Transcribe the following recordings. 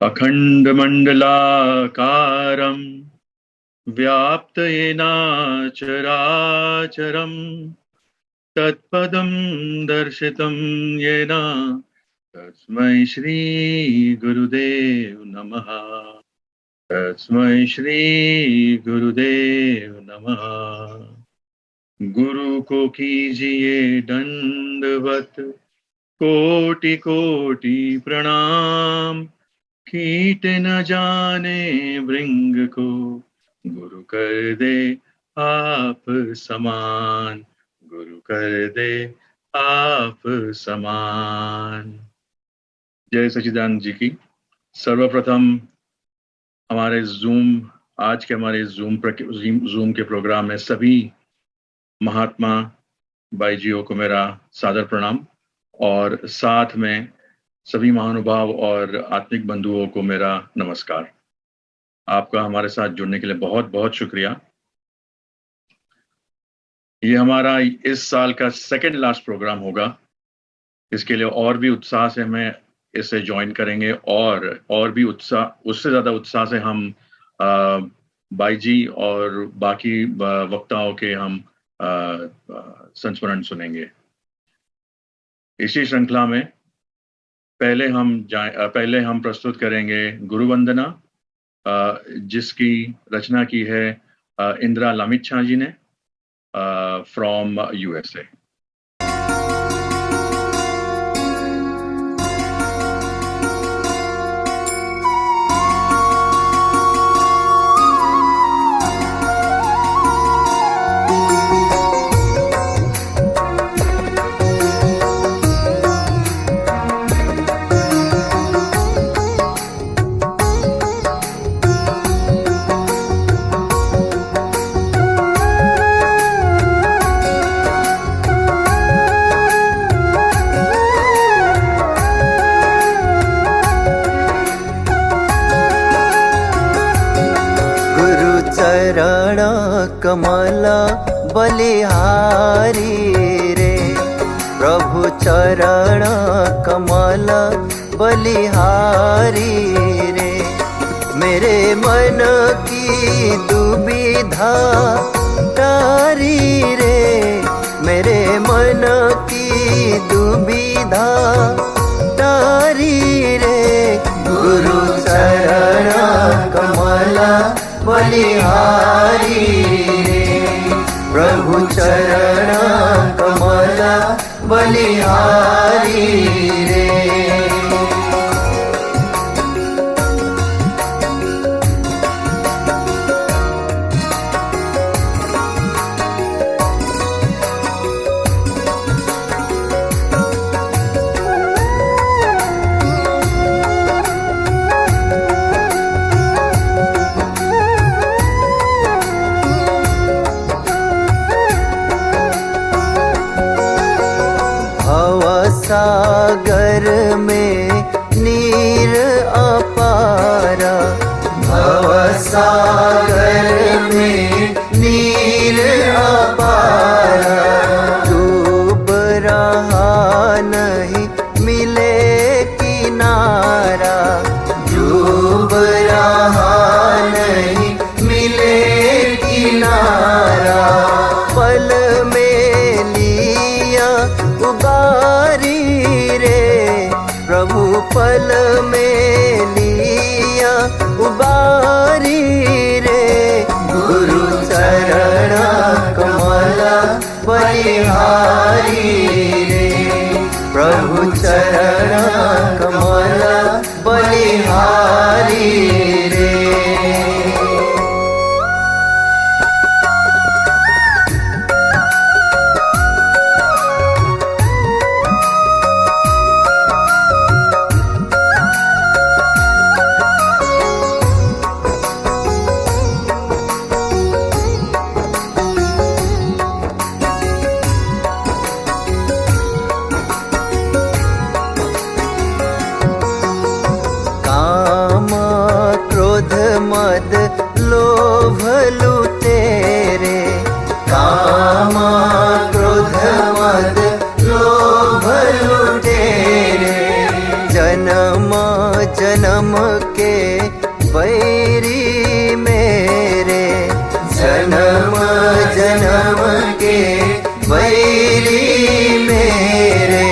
अखण्डमण्डलाकारं व्याप्त येन चराचरं तत्पदं दर्शितं येन तस्मै श्री गुरुदेव नमः। तस्मै श्री गुरुदेव नमः। गुरु को कीजिए दंडवत कोटि कोटि प्रणाम। कीट न जाने भृंग को गुरु कर दे आप समान। गुरु कर दे आप समान। जय सच्चिदानंद जी की। सर्वप्रथम हमारे आज के हमारे जूम के प्रोग्राम में सभी महात्मा भाई जियों को मेरा सादर प्रणाम और साथ में सभी महानुभाव और आत्मिक बंधुओं को मेरा नमस्कार। आपका हमारे साथ जुड़ने के लिए बहुत बहुत शुक्रिया। ये हमारा इस साल का सेकंड लास्ट प्रोग्राम होगा। इसके लिए और भी उत्साह से हमें इसे ज्वाइन करेंगे और भी उससे ज़्यादा उत्साह से हम भाई जी और बाकी वक्ताओं के हम संस्मरण सुनेंगे। इसी श्रृंखला में पहले हम प्रस्तुत करेंगे गुरु वंदना, जिसकी रचना की है इंदिरा लामिच्छा जी ने फ्रॉम यूएसए। कमला बलिहारी रे प्रभु चरण कमल बलिहारी रे। मेरे मन की दुविधा तारी रे, मेरे मन की दुविधा तारी रे। गुरु चरण कमल बलिहारी रे प्रभु चरण कमल बलिहारी रे। के बैरी मेरे, जन्म जन्म के बैरी मेरे,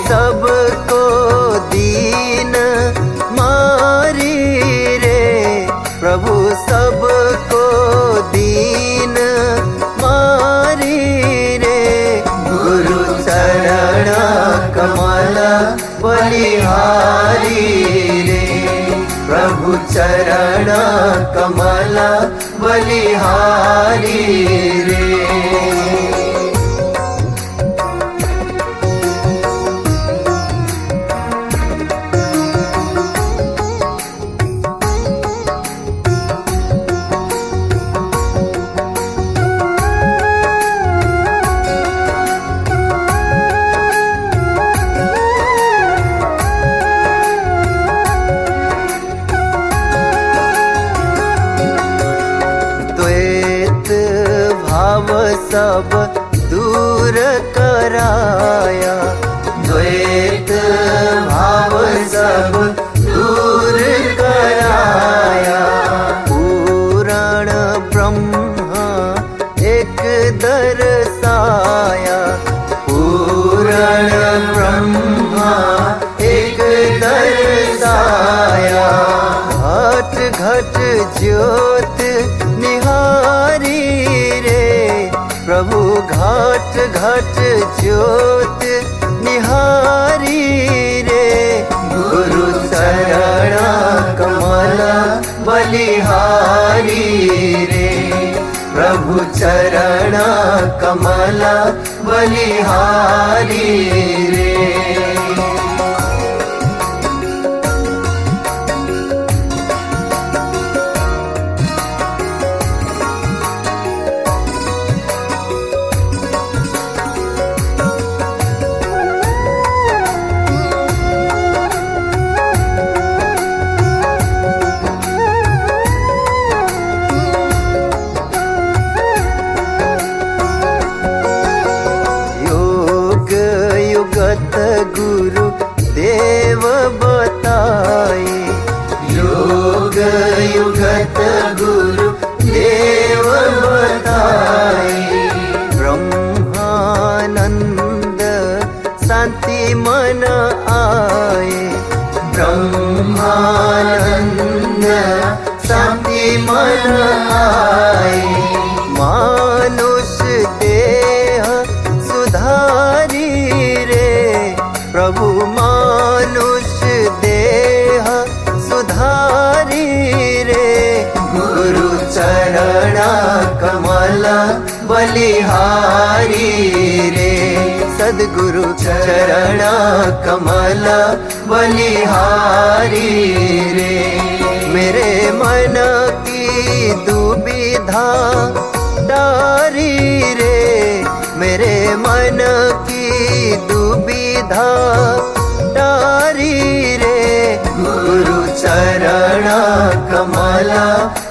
सबको दीन मारी रे प्रभु, सबको दीन मारी रे। गुरु चरण कमल बलिहारी रे, प्रभु चरण कमल बलिहारी रे। सब दूर कराया, द्वैत भाव सब दूर कराया। पूरण ब्रह्म एक दर्शाया, पूरण ब्रह्म एक दर्शाया। घट घट ज्योत निहारी रे प्रभु, घट घट ज्योत निहारी रे। गुरु चरण कमल बलिहारी रे, प्रभु चरण कमल बलिहारी रे। गुरु देव बताए, योग युगत गुरु देव बताए। ब्रह्मानंद शांति मन आए, ब्रह्मानंद शांति मन आए। मानुष देह सुधारी रे प्रभु, मानुष देह सुधारी रे। गुरु चरण कमल बलिहारी रे, सद्गुरु चरण कमल बलिहारी रे। मेरे मन की दुविधा टारी रे, मेरे मन की दुविधा टारी रे। गुरु चरण कमल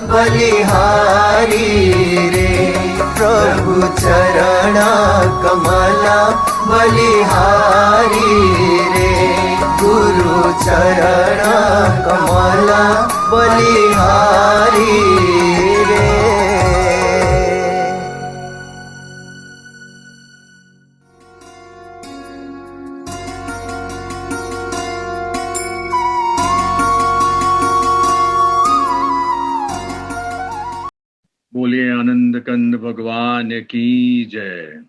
बलिहारी रे, प्रभु चरण कमल बलिहारी रे। गुरु चरण कमल बलिहारी रे। बोलिए आनंद कंद भगवान की जय।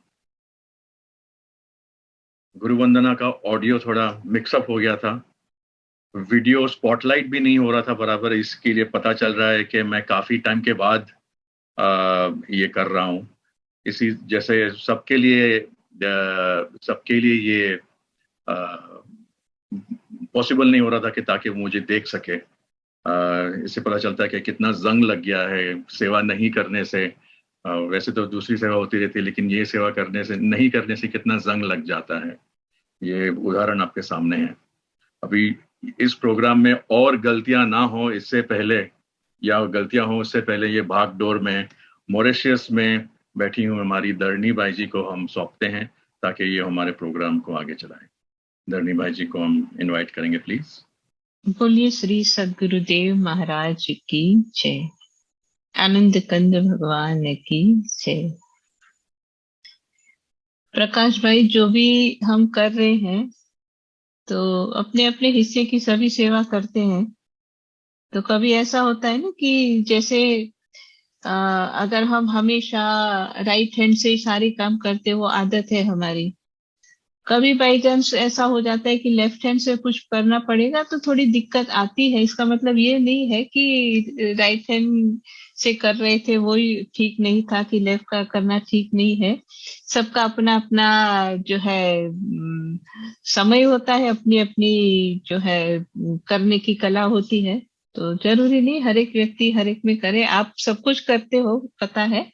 गुरु वंदना का ऑडियो थोड़ा मिक्सअप हो गया था, वीडियो स्पॉटलाइट भी नहीं हो रहा था बराबर। इसके लिए पता चल रहा है कि मैं काफ़ी टाइम के बाद ये कर रहा हूँ। इसी जैसे सबके लिए ये पॉसिबल नहीं हो रहा था कि ताकि मुझे देख सके। इससे पता चलता है कि कितना जंग लग गया है सेवा नहीं करने से। वैसे तो दूसरी सेवा होती रहती है, लेकिन ये सेवा करने से नहीं करने से कितना जंग लग जाता है। ये उदाहरण आपके सामने है। अभी इस प्रोग्राम में और गलतियां ना हो इससे पहले, या गलतियां हो उससे पहले, ये भागदौड़ में मॉरिशस में बैठी हुई हमारी धरणी भाई जी को हम सौंपते हैं ताकि ये हमारे प्रोग्राम को आगे चलाएं। धरणी भाई जी को हम इनवाइट करेंगे प्लीज। बोलिए श्री सद्गुरुदेव महाराज की जय। आनंद कंद भगवान की जय। प्रकाश भाई, जो भी हम कर रहे हैं तो अपने अपने हिस्से की सभी सेवा करते हैं। तो कभी ऐसा होता है ना कि जैसे अगर हम हमेशा राइट हैंड से ही सारे काम करते, वो आदत है हमारी। कभी बाई चांस ऐसा हो जाता है कि लेफ्ट हैंड से कुछ करना पड़ेगा तो थोड़ी दिक्कत आती है। इसका मतलब ये नहीं है कि राइट हैंड से कर रहे थे वो ही ठीक नहीं था, कि लेफ्ट का करना ठीक नहीं है। सबका अपना अपना जो है समय होता है, अपनी अपनी जो है करने की कला होती है। तो जरूरी नहीं हर एक व्यक्ति हर एक में करे। आप सब कुछ करते हो, पता है।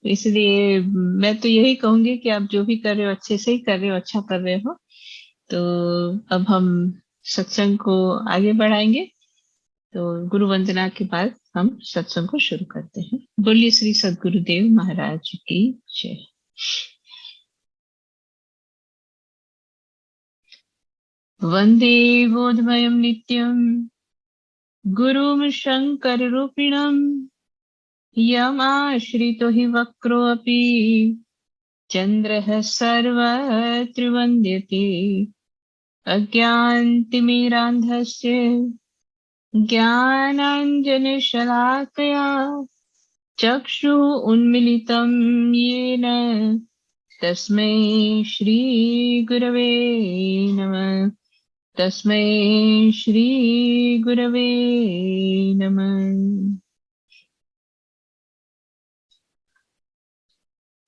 तो इसलिए मैं तो यही कहूंगी कि आप जो भी कर रहे हो अच्छे से ही कर रहे हो, अच्छा कर रहे हो। तो अब हम सत्संग को आगे बढ़ाएंगे। तो गुरु वंदना के बाद हम सत्संग को शुरू करते हैं। बोलिए श्री सद्गुरुदेव महाराज की जय। वंदे बोधमयं नित्यं गुरुं शंकर रूपिणम् यमाश्रितो हि वक्रोऽपि चन्द्रः सर्वत्र वन्द्यते। अज्ञानतिमिरान्धस्य ज्ञानाञ्जनशलाकया चक्षुः उन्मीलितं येन तस्मै श्रीगुरवे नमः। तस्मै श्रीगुरवे नमः।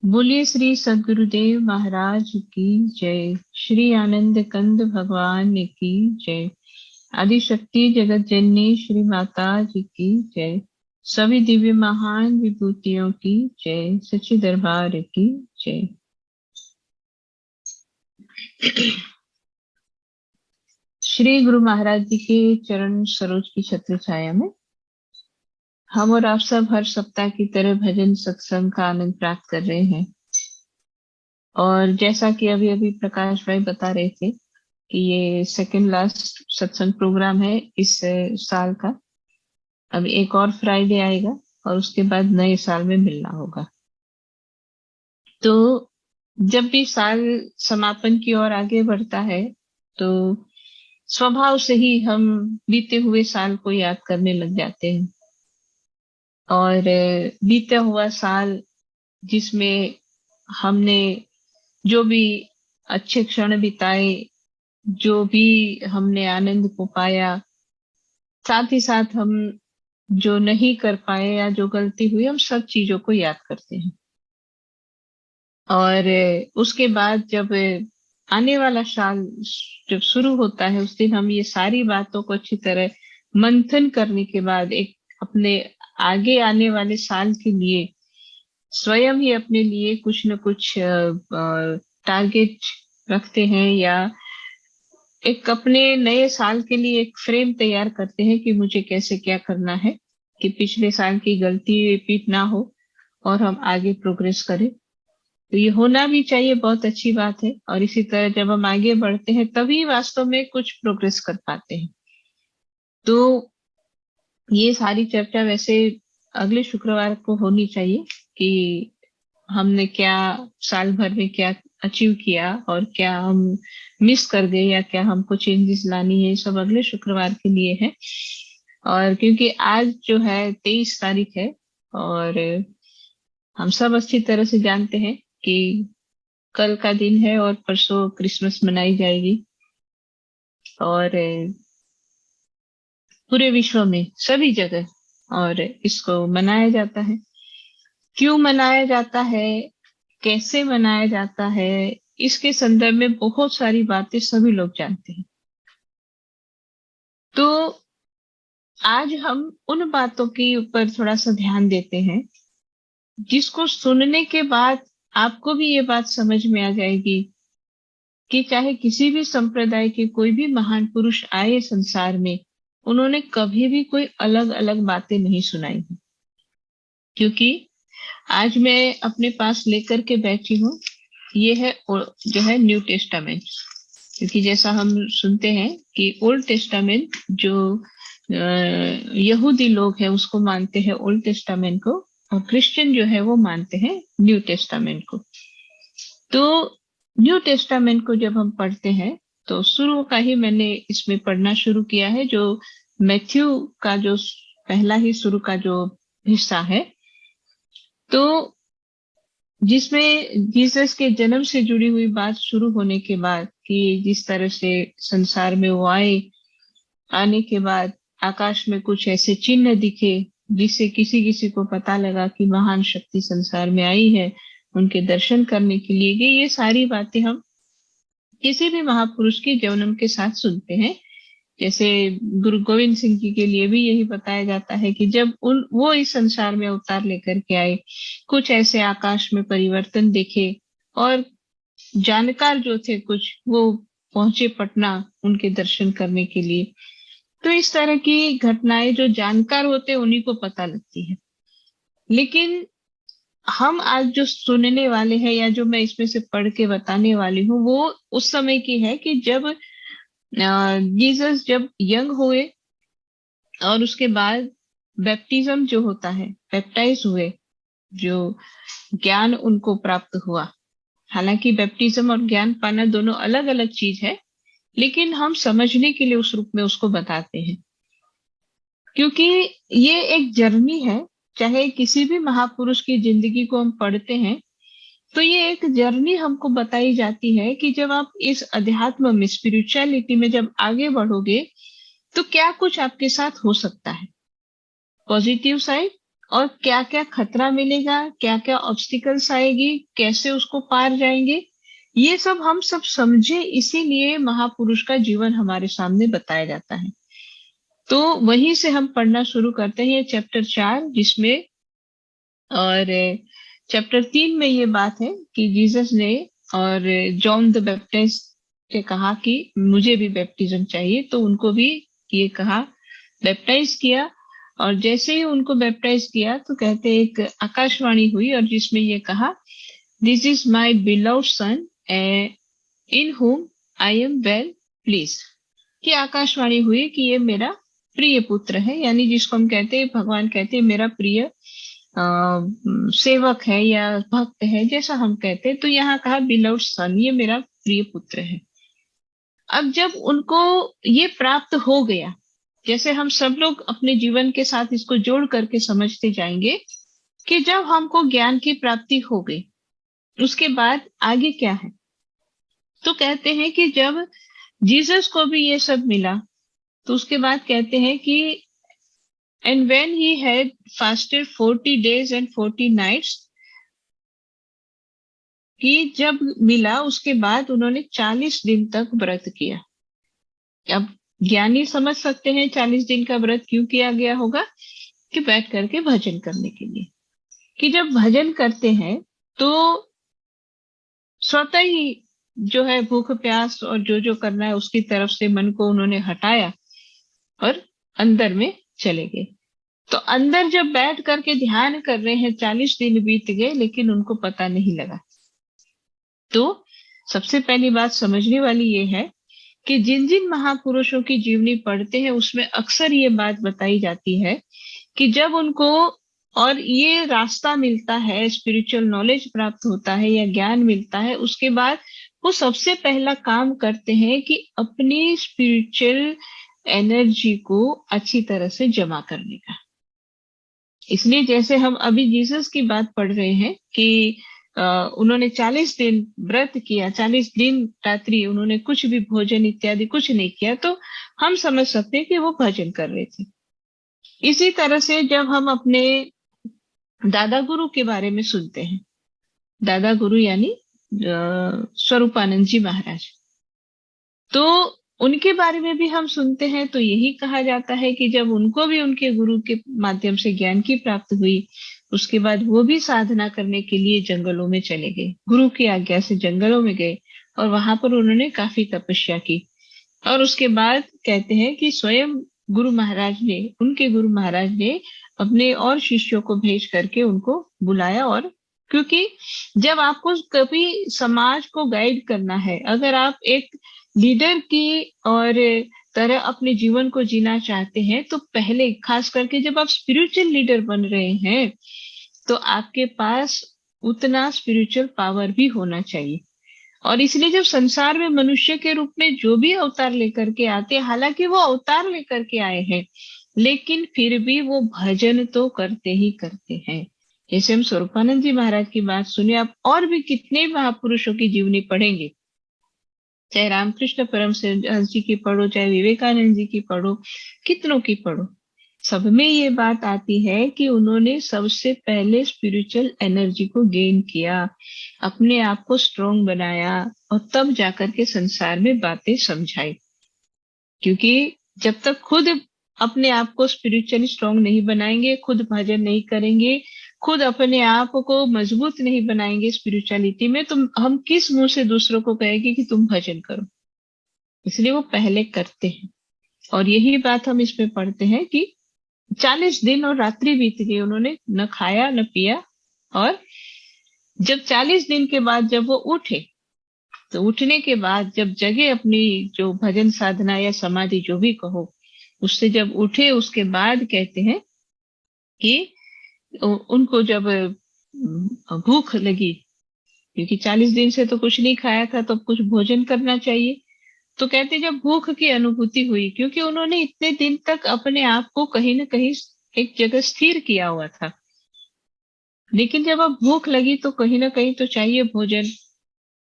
बोलिए श्री सद्गुरुदेव महाराज की जय। श्री आनंद कंद भगवान की जय। आदिशक्ति जगत जननी श्री माता जी की जय। सभी दिव्य महान विभूतियों की जय। सच्ची दरबार की जय। श्री गुरु महाराज जी के चरण सरोज की छत्र छाया में हम और आप सब हर सप्ताह की तरह भजन सत्संग का आनंद प्राप्त कर रहे हैं। और जैसा कि अभी अभी प्रकाश भाई बता रहे थे कि ये सेकंड लास्ट सत्संग प्रोग्राम है इस साल का। अब एक और फ्राइडे आएगा और उसके बाद नए साल में मिलना होगा। तो जब भी साल समापन की ओर आगे बढ़ता है तो स्वभाव से ही हम बीते हुए साल को याद करने लग जाते हैं। और बीता हुआ साल जिसमें हमने जो भी अच्छे क्षण बिताए, जो भी हमने आनंद को पाया, साथ ही साथ हम जो नहीं कर पाए या जो गलती हुई, हम सब चीजों को याद करते हैं। और उसके बाद जब आने वाला साल जब शुरू होता है उस दिन हम ये सारी बातों को अच्छी तरह मंथन करने के बाद एक अपने आगे आने वाले साल के लिए स्वयं ही अपने लिए कुछ न कुछ टारगेट रखते हैं, या एक अपने नए साल के लिए एक फ्रेम तैयार करते हैं कि मुझे कैसे क्या करना है कि पिछले साल की गलती रिपीट ना हो और हम आगे प्रोग्रेस करें। तो ये होना भी चाहिए, बहुत अच्छी बात है। और इसी तरह जब हम आगे बढ़ते हैं तभी वास्तव में कुछ प्रोग्रेस कर पाते हैं। तो ये सारी चर्चा वैसे अगले शुक्रवार को होनी चाहिए कि हमने क्या साल भर में क्या अचीव किया और क्या हम मिस कर गए या क्या हमको चेंजेस लानी है, सब अगले शुक्रवार के लिए है। और क्योंकि आज जो है 23 तारीख है और हम सब अच्छी तरह से जानते हैं कि कल का दिन है और परसों क्रिसमस मनाई जाएगी। और पूरे विश्व में सभी जगह और इसको मनाया जाता है। क्यों मनाया जाता है, कैसे मनाया जाता है, इसके संदर्भ में बहुत सारी बातें सभी लोग जानते हैं। तो आज हम उन बातों के ऊपर थोड़ा सा ध्यान देते हैं जिसको सुनने के बाद आपको भी ये बात समझ में आ जाएगी कि चाहे किसी भी संप्रदाय के कोई भी महान पुरुष आए संसार में, उन्होंने कभी भी कोई अलग अलग बातें नहीं सुनाई हैं। क्योंकि आज मैं अपने पास लेकर के बैठी हूँ, ये है जो है न्यू टेस्टामेंट। क्योंकि जैसा हम सुनते हैं कि ओल्ड टेस्टामेंट जो यहूदी लोग हैं उसको मानते हैं ओल्ड टेस्टामेंट को, और क्रिश्चियन जो है वो मानते हैं न्यू टेस्टामेंट को। तो न्यू टेस्टामेंट को जब हम पढ़ते हैं तो शुरू का ही मैंने इसमें पढ़ना शुरू किया है, जो मैथ्यू का जो पहला ही शुरू का जो हिस्सा है, तो जिसमें जीसस के जन्म से जुड़ी हुई बात शुरू होने के बाद कि जिस तरह से संसार में वो आए, आने के बाद आकाश में कुछ ऐसे चिन्ह दिखे जिससे किसी किसी को पता लगा कि महान शक्ति संसार में आई है, उनके दर्शन करने के लिए गए। ये सारी बातें हम किसी भी महापुरुष के जन्म के साथ सुनते हैं। जैसे गुरु गोविंद सिंह जी के लिए भी यही बताया जाता है कि जब वो इस संसार में अवतार लेकर के आए, कुछ ऐसे आकाश में परिवर्तन देखे और जानकार जो थे कुछ वो पहुंचे पटना उनके दर्शन करने के लिए। तो इस तरह की घटनाएं जो जानकार होते हैं उन्हीं को पता लगती है। लेकिन हम आज जो सुनने वाले हैं या जो मैं इसमें से पढ़ के बताने वाली हूँ वो उस समय की है कि जब जीसस जब यंग हुए और उसके बाद बैप्टिज्म जो होता है, बैप्टाइज हुए, जो ज्ञान उनको प्राप्त हुआ। हालांकि बैप्टिज्म और ज्ञान पाना दोनों अलग अलग चीज है, लेकिन हम समझने के लिए उस रूप में उसको बताते हैं, क्योंकि ये एक जर्नी है। चाहे किसी भी महापुरुष की जिंदगी को हम पढ़ते हैं तो ये एक जर्नी हमको बताई जाती है कि जब आप इस अध्यात्म में, स्पिरिचुअलिटी में जब आगे बढ़ोगे तो क्या कुछ आपके साथ हो सकता है, पॉजिटिव साइड, और क्या क्या खतरा मिलेगा, क्या क्या ऑब्स्टिकल्स आएगी, कैसे उसको पार जाएंगे, ये सब हम सब समझे। इसीलिए महापुरुष का जीवन हमारे सामने बताया जाता है। तो वहीं से हम पढ़ना शुरू करते हैं चैप्टर 4, जिसमें और चैप्टर 3 में ये बात है कि जीसस ने और जॉन द बैप्टिस्ट से कहा कि मुझे भी बैप्टिज्म चाहिए, तो उनको भी ये कहा, बैप्टाइज किया। और जैसे ही उनको बैप्टाइज किया तो कहते एक आकाशवाणी हुई और जिसमें ये कहा, दिस इज माई बिलव्ड सन इन हुम आई एम वेल प्लीज। कि आकाशवाणी हुई कि ये मेरा प्रिय पुत्र है, यानी जिसको हम कहते हैं, भगवान कहते हैं मेरा प्रिय सेवक है या भक्त है, जैसा हम कहते हैं। तो यहाँ कहा बिलव्ड सन, ये मेरा प्रिय पुत्र है। अब जब उनको ये प्राप्त हो गया, जैसे हम सब लोग अपने जीवन के साथ इसको जोड़ करके समझते जाएंगे कि जब हमको ज्ञान की प्राप्ति हो गई उसके बाद आगे क्या है। तो कहते हैं कि जब जीसस को भी ये सब मिला तो उसके बाद कहते हैं कि and when he had fasted 40 days and 40 nights, कि जब मिला उसके बाद उन्होंने 40 दिन तक व्रत किया। अब ज्ञानी समझ सकते हैं 40 दिन का व्रत क्यों किया गया होगा, कि बैठ करके भजन करने के लिए। कि जब भजन करते हैं तो स्वतः ही जो है भूख प्यास और जो करना है उसकी तरफ से मन को उन्होंने हटाया और अंदर में चले गए। तो अंदर जब बैठ करके ध्यान कर रहे हैं, 40 दिन बीत गए लेकिन उनको पता नहीं लगा। तो सबसे पहली बात समझने वाली ये है कि जिन जिन महापुरुषों की जीवनी पढ़ते हैं उसमें अक्सर ये बात बताई जाती है कि जब उनको और ये रास्ता मिलता है, स्पिरिचुअल नॉलेज प्राप्त होता है या ज्ञान मिलता है, उसके बाद वो सबसे पहला काम करते हैं कि अपनी स्पिरिचुअल एनर्जी को अच्छी तरह से जमा करने का। इसलिए जैसे हम अभी जीसस की बात पढ़ रहे हैं कि उन्होंने 40 दिन व्रत किया, 40 दिन रात्रि उन्होंने कुछ भी भोजन इत्यादि कुछ नहीं किया, तो हम समझ सकते हैं कि वो भजन कर रहे थे। इसी तरह से जब हम अपने दादा गुरु के बारे में सुनते हैं, दादा गुरु यानी स्वरूपानंद जी महाराज, तो उनके बारे में भी हम सुनते हैं तो यही कहा जाता है कि जब उनको भी उनके गुरु के माध्यम से ज्ञान की प्राप्ति हुई, उसके बाद वो भी साधना करने के लिए जंगलों में चले गए, गुरु की आज्ञा से जंगलों में गए और वहां पर उन्होंने काफी तपस्या की। और उसके बाद कहते हैं कि स्वयं गुरु महाराज ने, उनके गुरु महाराज ने अपने और शिष्यों को भेज करके उनको बुलाया। और क्योंकि जब आपको कभी समाज को गाइड करना है, अगर आप एक लीडर की और तरह अपने जीवन को जीना चाहते हैं, तो पहले खास करके जब आप स्पिरिचुअल लीडर बन रहे हैं, तो आपके पास उतना स्पिरिचुअल पावर भी होना चाहिए। और इसलिए जब संसार में मनुष्य के रूप में जो भी अवतार लेकर के आते हैं, हालांकि वो अवतार लेकर के आए हैं, लेकिन फिर भी वो भजन तो करते ही करते हैं। जैसे हम स्वरूपानंद जी महाराज की बात सुने, आप और भी कितने महापुरुषों की जीवनी पढ़ेंगे, चाहे रामकृष्ण परमहंस जी की पढ़ो, चाहे विवेकानंद जी की पढ़ो, कितनों की पढ़ो, सब में ये बात आती है कि उन्होंने सबसे पहले स्पिरिचुअल एनर्जी को गेन किया, अपने आप को स्ट्रोंग बनाया, और तब जाकर के संसार में बातें समझाई। क्योंकि जब तक खुद अपने आप को स्पिरिचुअली स्ट्रोंग नहीं बनाएंगे, खुद भजन नहीं करेंगे, खुद अपने आप को मजबूत नहीं बनाएंगे स्पिरिचुअलिटी में, तो हम किस मुंह से दूसरों को कहेंगे कि तुम भजन करो। इसलिए वो पहले करते हैं। और यही बात हम इसमें पढ़ते हैं कि 40 दिन और रात्रि बीत गई, उन्होंने न खाया न पिया, और जब 40 दिन के बाद जब वो उठे, तो उठने के बाद जब जगह अपनी जो भजन साधना या समाधि जो भी कहो, उससे जब उठे, उसके बाद कहते हैं कि उनको जब भूख लगी, क्योंकि 40 दिन से तो कुछ नहीं खाया था, तो कुछ भोजन करना चाहिए, तो कहते जब भूख की अनुभूति हुई, क्योंकि उन्होंने इतने दिन तक अपने आप को कहीं ना कहीं एक जगह स्थिर किया हुआ था, लेकिन जब अब भूख लगी तो कहीं ना कहीं तो चाहिए भोजन।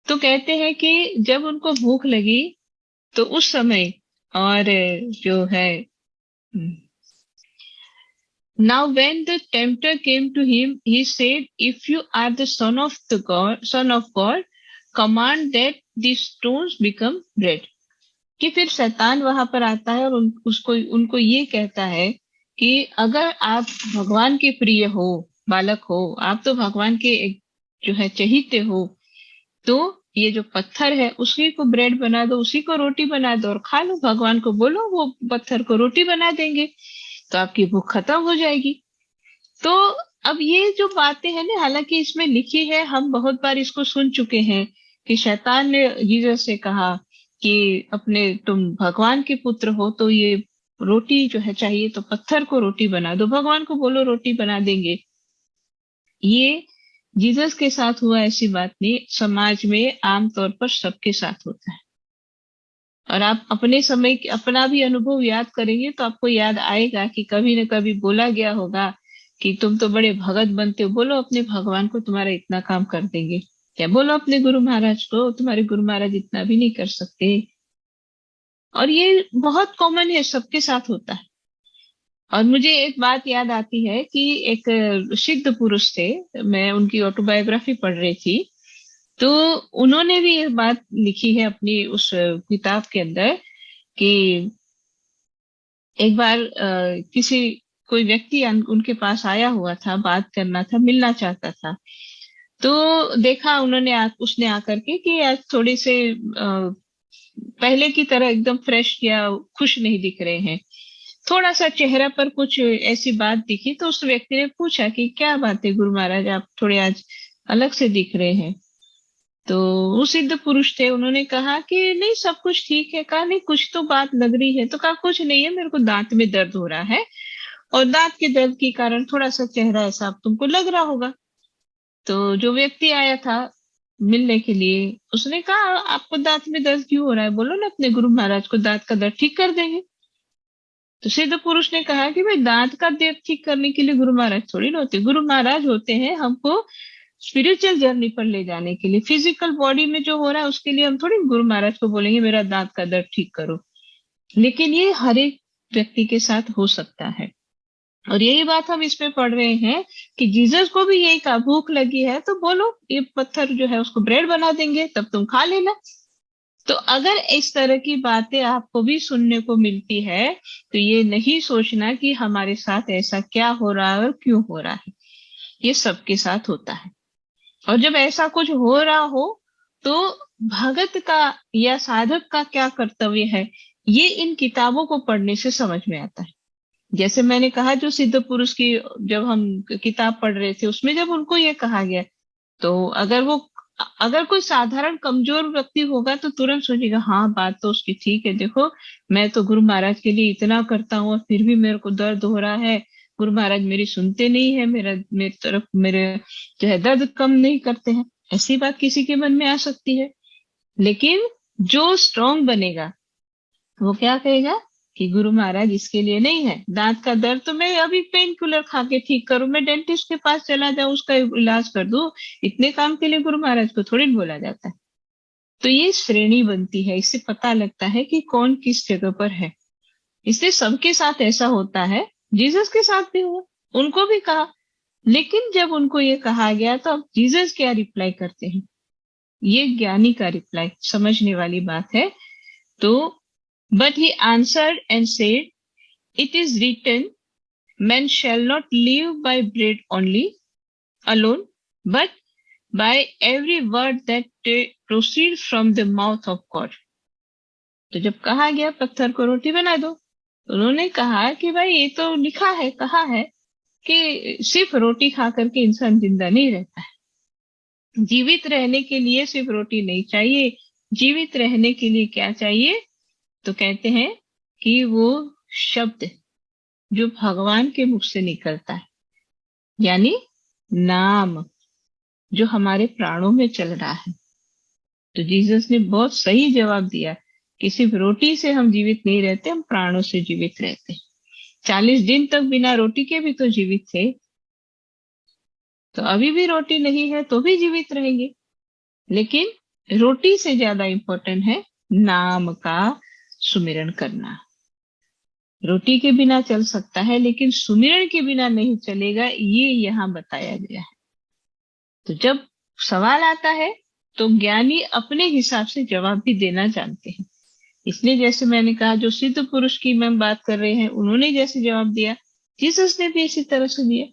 तो कहते हैं कि जब उनको भूख लगी, तो उस समय, और जो है, Now when the tempter came to him, he said, if you are the son of God, command that these stones become bread. कि फिर शैतान वहां पर आता है और उनको ये कहता है कि अगर आप भगवान के प्रिय हो, बालक हो, आप तो भगवान के एक जो है चहीते हो, तो ये जो पत्थर है उसी को ब्रेड बना दो, उसी को रोटी बना दो और खा लो। भगवान को बोलो वो पत्थर को रोटी बना देंगे, तो आपकी भूख खत्म हो जाएगी। तो अब ये जो बातें हैं ना, हालांकि इसमें लिखी है, हम बहुत बार इसको सुन चुके हैं कि शैतान ने जीसस से कहा कि अपने तुम भगवान के पुत्र हो, तो ये रोटी जो है चाहिए, तो पत्थर को रोटी बना दो, भगवान को बोलो रोटी बना देंगे। ये जीसस के साथ हुआ ऐसी बात नहीं, समाज में आमतौर पर सबके साथ होता है। और आप अपने समय अपना भी अनुभव याद करेंगे तो आपको याद आएगा कि कभी न कभी बोला गया होगा कि तुम तो बड़े भगत बनते हो, बोलो अपने भगवान को तुम्हारा इतना काम कर देंगे, क्या बोलो अपने गुरु महाराज को, तुम्हारे गुरु महाराज इतना भी नहीं कर सकते। और ये बहुत कॉमन है, सबके साथ होता है। और मुझे एक बात याद आती है कि एक सिद्ध पुरुष थे, मैं उनकी ऑटोबायोग्राफी पढ़ रही थी, तो उन्होंने भी ये बात लिखी है अपनी उस किताब के अंदर कि एक बार कोई व्यक्ति उनके पास आया हुआ था, बात करना था, मिलना चाहता था। तो देखा उसने आकर के कि आज थोड़े से पहले की तरह एकदम फ्रेश या खुश नहीं दिख रहे हैं, थोड़ा सा चेहरा पर कुछ ऐसी बात दिखी। तो उस व्यक्ति ने पूछा कि क्या बात है गुरु महाराज, आप थोड़े आज अलग से दिख रहे हैं। तो वो सिद्ध पुरुष थे, उन्होंने कहा कि नहीं सब कुछ ठीक है। कहा नहीं कुछ तो बात लग रही है। तो कहा कुछ नहीं है, मेरे को दांत में दर्द हो रहा है और दांत के दर्द के कारण थोड़ा सा चेहरा ऐसा अब तुमको लग रहा होगा। तो जो व्यक्ति आया था मिलने के लिए, उसने कहा आपको दांत में दर्द क्यों हो रहा है, बोलो ना अपने गुरु महाराज को, दांत का दर्द ठीक कर देंगे। तो सिद्ध पुरुष ने कहा कि भाई दांत का दर्द ठीक करने के लिए गुरु महाराज थोड़ी ना होते, गुरु महाराज होते हैं हमको स्पिरिचुअल जर्नी पर ले जाने के लिए। फिजिकल बॉडी में जो हो रहा है उसके लिए हम थोड़ी गुरु महाराज को बोलेंगे मेरा दांत का दर्द ठीक करो। लेकिन ये हर एक व्यक्ति के साथ हो सकता है। और यही बात हम इसमें पढ़ रहे हैं कि जीसस को भी यही कहा, भूख लगी है तो बोलो ये पत्थर जो है उसको ब्रेड बना देंगे, तब तुम खा लेना। तो अगर इस तरह की बातें आपको भी सुनने को मिलती है तो ये नहीं सोचना कि हमारे साथ ऐसा क्या हो रहा है और क्यों हो रहा है, ये सबके साथ होता है। और जब ऐसा कुछ हो रहा हो तो भगत का या साधक का क्या कर्तव्य है, ये इन किताबों को पढ़ने से समझ में आता है। जैसे मैंने कहा जो सिद्ध पुरुष की जब हम किताब पढ़ रहे थे उसमें जब उनको ये कहा गया, तो अगर वो अगर कोई साधारण कमजोर व्यक्ति होगा तो तुरंत सोचेगा हाँ बात तो उसकी ठीक है, देखो मैं तो गुरु महाराज के लिए इतना करता हूँ और फिर भी मेरे को दर्द हो रहा है, गुरु महाराज मेरी सुनते नहीं है, मेरी तरफ मेरे जो है दर्द कम नहीं करते हैं। ऐसी बात किसी के मन में आ सकती है। लेकिन जो स्ट्रांग बनेगा वो क्या कहेगा कि गुरु महाराज इसके लिए नहीं है, दांत का दर्द तो मैं अभी पेन किलर खा के ठीक करूं, मैं डेंटिस्ट के पास चला जाऊं उसका इलाज कर दूं, इतने काम के लिए गुरु महाराज को थोड़ी न बोला जाता है। तो ये श्रेणी बनती है, इससे पता लगता है कि कौन किस जगह पर है। इसलिए सबके साथ ऐसा होता है, जीसस के साथ भी हुआ, उनको भी कहा। लेकिन जब उनको ये कहा गया तो अब जीसस क्या रिप्लाई करते हैं, ये ज्ञानी का रिप्लाई समझने वाली बात है। तो but he answered and said, it is written, man shall not live by bread only alone, but by every word that proceeds from the mouth of God. तो जब कहा गया पत्थर को रोटी बना दो, तो उन्होंने कहा कि भाई ये तो लिखा है, कहा है कि सिर्फ रोटी खा करके इंसान जिंदा नहीं रहता है। जीवित रहने के लिए सिर्फ रोटी नहीं चाहिए, जीवित रहने के लिए क्या चाहिए? तो कहते हैं कि वो शब्द जो भगवान के मुख से निकलता है, यानी नाम जो हमारे प्राणों में चल रहा है। तो जीसस ने बहुत सही जवाब दिया कि सिर्फ रोटी से हम जीवित नहीं रहते, हम प्राणों से जीवित रहते। 40 दिन तक बिना रोटी के भी तो जीवित थे, तो अभी भी रोटी नहीं है तो भी जीवित रहेंगे। लेकिन रोटी से ज्यादा इंपॉर्टेंट है नाम का सुमिरन करना। रोटी के बिना चल सकता है लेकिन सुमिरन के बिना नहीं चलेगा, ये यहाँ बताया गया है। तो जब सवाल आता है तो ज्ञानी अपने हिसाब से जवाब भी देना जानते हैं। इसलिए जैसे मैंने कहा, जो सिद्ध पुरुष की हम बात कर रहे हैं, उन्होंने जैसे जवाब दिया, जीसस ने भी इसी तरह से दिया।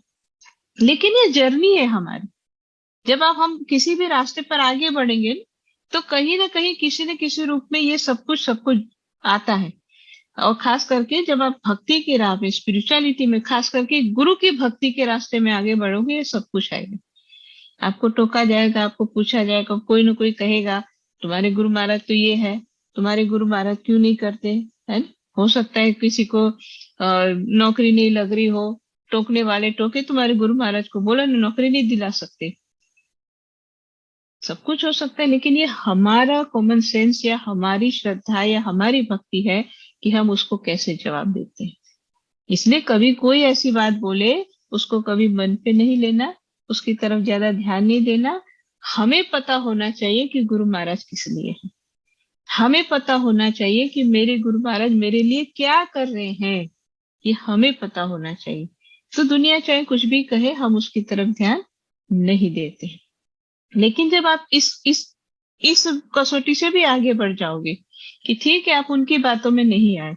लेकिन ये जर्नी है हमारी। जब आप हम किसी भी रास्ते पर आगे बढ़ेंगे तो कहीं ना कहीं किसी न किसी रूप में ये सब कुछ आता है। और खास करके जब आप भक्ति की राह में, स्पिरिचुअलिटी में, खास करके गुरु की भक्ति के रास्ते में आगे बढ़ोगे, ये सब कुछ आएगा। आपको टोका जाएगा, आपको पूछा जाएगा, कोई ना कोई कहेगा तुम्हारे गुरु महाराज तो ये है, तुम्हारे गुरु महाराज क्यों नहीं करते है। हो सकता है किसी को नौकरी नहीं लग रही हो, टोकने वाले टोके, तुम्हारे गुरु महाराज को बोला नौकरी नहीं दिला सकते। सब कुछ हो सकता है, लेकिन ये हमारा कॉमन सेंस या हमारी श्रद्धा या हमारी भक्ति है कि हम उसको कैसे जवाब देते हैं। इसलिए कभी कोई ऐसी बात बोले उसको कभी मन पे नहीं लेना, उसकी तरफ ज्यादा ध्यान नहीं देना। हमें पता होना चाहिए कि गुरु महाराज किस लिए हैं। हमें पता होना चाहिए कि मेरे गुरु महाराज मेरे लिए क्या कर रहे हैं, ये हमें पता होना चाहिए। तो दुनिया चाहे कुछ भी कहे, हम उसकी तरफ ध्यान नहीं देते। लेकिन जब आप इस कसौटी से भी आगे बढ़ जाओगे कि ठीक है आप उनकी बातों में नहीं आए,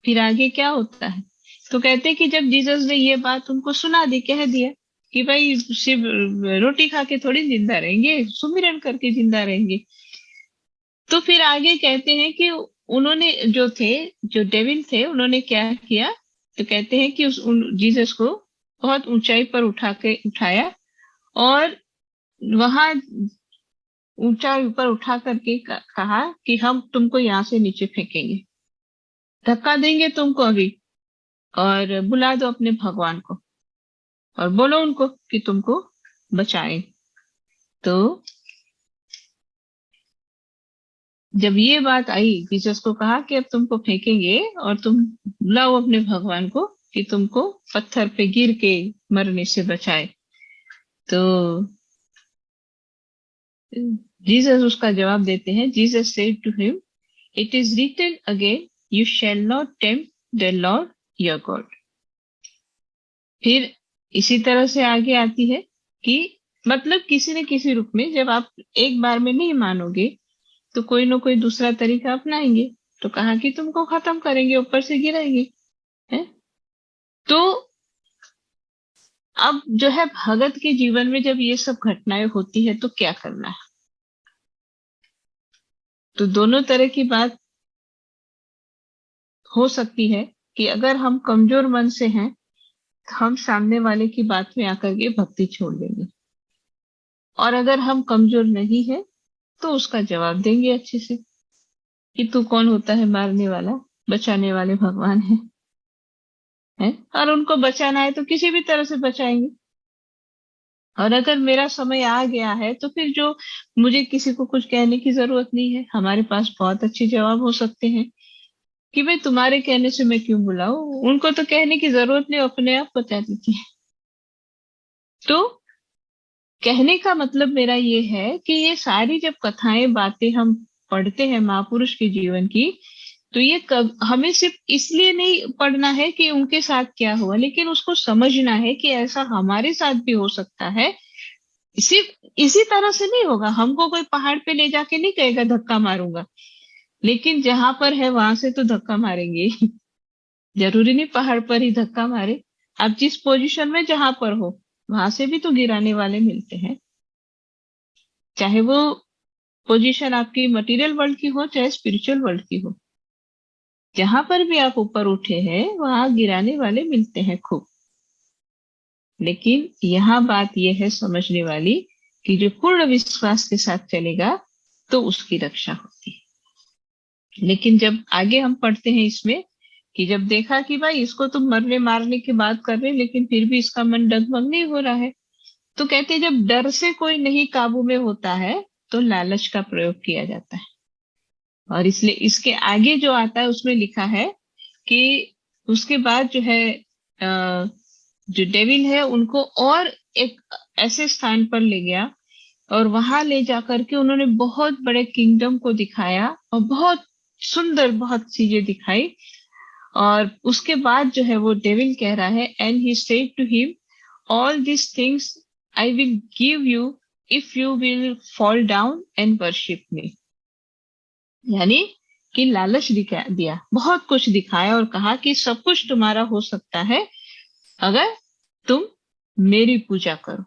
फिर आगे क्या होता है? तो कहते हैं कि जब जीसस ने ये बात उनको सुना दी, कह दिया कि भाई सिर्फ रोटी खा के थोड़ी जिंदा रहेंगे, सुमिरन करके जिंदा रहेंगे। तो फिर आगे कहते हैं कि उन्होंने जो डेविल थे, उन्होंने क्या किया? तो कहते हैं कि जीसस को बहुत ऊंचाई पर उठाया और वहां ऊंचा ऊपर उठा करके कहा कि हम तुमको यहाँ से नीचे फेंकेंगे, धक्का देंगे तुमको अभी, और बुला दो अपने भगवान को और बोलो उनको कि तुमको बचाएं। तो जब ये बात आई, जीसस को कहा कि अब तुमको फेंकेंगे और तुम बुलाओ अपने भगवान को कि तुमको पत्थर पे गिर के मरने से बचाए। तो जीसस उसका जवाब देते हैं। Jesus said to him, it is written again, you shall not tempt the Lord your God. फिर इसी तरह से आगे आती है कि मतलब किसी न किसी रूप में जब आप एक बार में नहीं मानोगे तो कोई ना कोई दूसरा तरीका अपनाएंगे। तो कहा कि तुमको खत्म करेंगे, ऊपर से गिराएंगे, है? तो अब जो है भगत के जीवन में जब ये सब घटनाएं होती है तो क्या करना है? तो दोनों तरह की बात हो सकती है कि अगर हम कमजोर मन से हैं तो हम सामने वाले की बात में आकर के भक्ति छोड़ देंगे। और अगर हम कमजोर नहीं है तो उसका जवाब देंगे अच्छे से कि तू कौन होता है मारने वाला, बचाने वाले भगवान है। और उनको बचाना है तो किसी भी तरह से बचाएंगे। और अगर मेरा समय आ गया है तो फिर जो मुझे किसी को कुछ कहने की जरूरत नहीं है, हमारे पास बहुत अच्छे जवाब हो सकते हैं कि भाई तुम्हारे कहने से मैं क्यों बुलाऊं, उनको तो कहने की जरूरत नहीं, अपने आप बता देती है। तो कहने का मतलब मेरा ये है कि ये सारी जब कथाएं बातें हम पढ़ते हैं महापुरुष के जीवन की, तो ये हमें सिर्फ इसलिए नहीं पढ़ना है कि उनके साथ क्या हुआ, लेकिन उसको समझना है कि ऐसा हमारे साथ भी हो सकता है। सिर्फ इसी तरह से नहीं होगा, हमको कोई पहाड़ पे ले जाके नहीं कहेगा धक्का मारूंगा, लेकिन जहां पर है वहां से तो धक्का मारेंगे। जरूरी नहीं पहाड़ पर ही धक्का मारे, आप जिस पोजीशन में जहां पर हो वहां से भी तो गिराने वाले मिलते हैं। चाहे वो पोजीशन आपकी मटेरियल वर्ल्ड की हो चाहे स्पिरिचुअल वर्ल्ड की हो, जहां पर भी आप ऊपर उठे हैं वहां गिराने वाले मिलते हैं खूब। लेकिन यहाँ बात यह है समझने वाली कि जो पूर्ण विश्वास के साथ चलेगा तो उसकी रक्षा होती है। लेकिन जब आगे हम पढ़ते हैं इसमें कि जब देखा कि भाई इसको तुम मरने मारने की बात कर रहे लेकिन फिर भी इसका मन डगमग नहीं हो रहा है, तो कहते हैं जब डर से कोई नहीं काबू में होता है तो लालच का प्रयोग किया जाता है। और इसलिए इसके आगे जो आता है उसमें लिखा है कि उसके बाद जो है जो डेविल है उनको और एक ऐसे स्थान पर ले गया और वहां ले जाकर के उन्होंने बहुत बड़े किंगडम को दिखाया और बहुत सुंदर बहुत चीजें दिखाई। और उसके बाद जो है वो डेविल कह रहा है, and he said to him all this things I will give you if you will fall down and worship me. यानी कि लालच दिया, बहुत कुछ दिखाया और कहा कि सब कुछ तुम्हारा हो सकता है अगर तुम मेरी पूजा करो,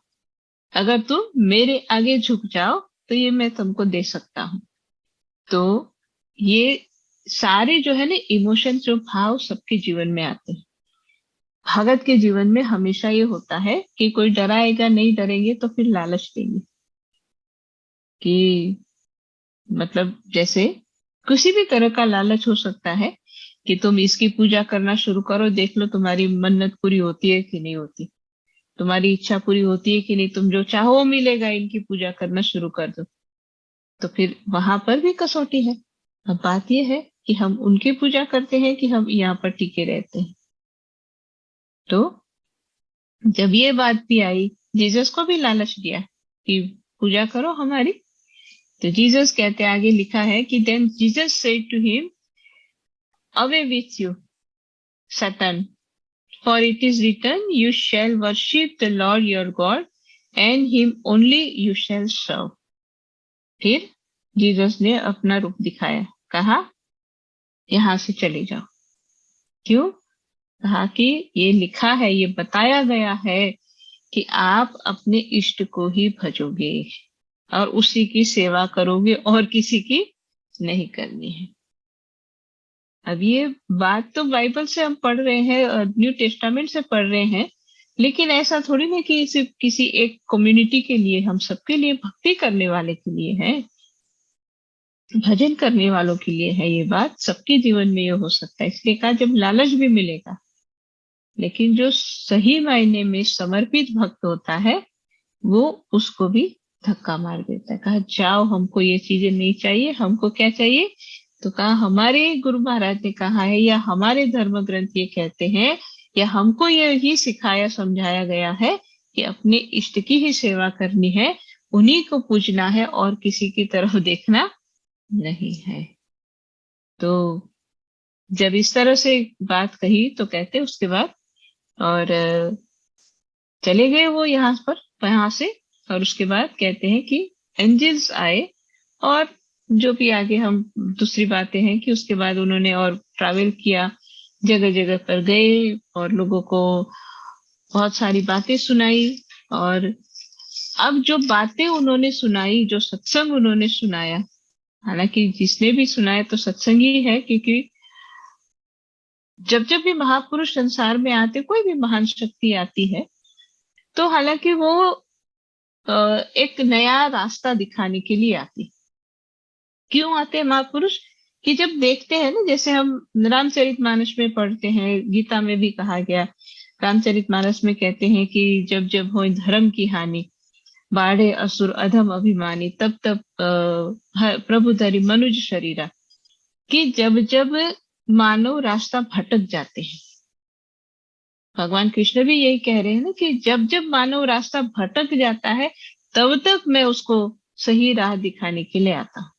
अगर तुम मेरे आगे झुक जाओ तो ये मैं तुमको दे सकता हूं। तो ये सारे जो है ना इमोशन, जो भाव सबके जीवन में आते हैं। भगत के जीवन में हमेशा ये होता है कि कोई डराएगा, नहीं डरेंगे तो फिर लालच देंगे कि मतलब जैसे किसी भी तरह का लालच हो सकता है कि तुम इसकी पूजा करना शुरू करो, देख लो तुम्हारी मन्नत पूरी होती है कि नहीं होती, तुम्हारी इच्छा पूरी होती है कि नहीं, तुम जो चाहो मिलेगा, इनकी पूजा करना शुरू कर दो। तो फिर वहां पर भी कसौटी है। अब बात यह है कि हम उनकी पूजा करते हैं कि हम यहाँ पर टिके रहते हैं। तो जब ये बात भी आई, जीसस को भी लालच दिया कि पूजा करो हमारी, तो जीसस कहते आगे लिखा है कि then Jesus said to him, away with you Satan, for it is written you shall worship the Lord your God and him only you shall serve. फिर जीसस ने अपना रूप दिखाया, कहा यहां से चले जाओ। क्यों? कहा कि ये लिखा है, ये बताया गया है कि आप अपने इष्ट को ही भजोगे और उसी की सेवा करोगे और किसी की नहीं करनी है। अब ये बात तो बाइबल से हम पढ़ रहे हैं और न्यू टेस्टामेंट से पढ़ रहे हैं, लेकिन ऐसा थोड़ी ना कि सिर्फ किसी एक कम्युनिटी के लिए, हम सबके लिए, भक्ति करने वाले के लिए है, भजन करने वालों के लिए है। ये बात सबके जीवन में ये हो सकता है। इसलिए कहा जब लालच भी मिलेगा, लेकिन जो सही मायने में समर्पित भक्त होता है वो उसको भी धक्का मार देता है। कहा जाओ, हमको ये चीजें नहीं चाहिए, हमको क्या चाहिए? तो कहा हमारे गुरु महाराज ने कहा है, या हमारे धर्म ग्रंथ ये कहते हैं, या हमको ये ही सिखाया समझाया गया है कि अपने इष्ट की ही सेवा करनी है, उन्हीं को पूजना है और किसी की तरफ देखना नहीं है। तो जब इस तरह से बात कही तो कहते उसके बाद और चले गए वो यहाँ से। और उसके बाद कहते हैं कि एंजल्स आए, और जो भी आगे हम दूसरी बातें हैं कि उसके बाद उन्होंने और ट्रैवल किया, जगह जगह पर गए और लोगों को बहुत सारी बातें सुनाई। और अब जो बातें उन्होंने सुनाई, जो सत्संग उन्होंने सुनाया, हालांकि जिसने भी सुनाया तो सत्संग ही है, क्योंकि जब जब भी महापुरुष संसार में आते, कोई भी महान शक्ति आती है, तो हालांकि वो एक नया रास्ता दिखाने के लिए आते। क्यों आते हैं महापुरुष? कि जब देखते हैं ना, जैसे हम रामचरितमानस में पढ़ते हैं, गीता में भी कहा गया, रामचरितमानस में कहते हैं कि जब जब हो धर्म की हानि, बाढ़े असुर अधम अभिमानी, तब तब प्रभु धरि मनुज शरीरा। कि जब जब मानव रास्ता भटक जाते हैं, भगवान कृष्ण भी यही कह रहे हैं ना, कि जब जब मानव रास्ता भटक जाता है तब तक मैं उसको सही राह दिखाने के लिए आता हूँ।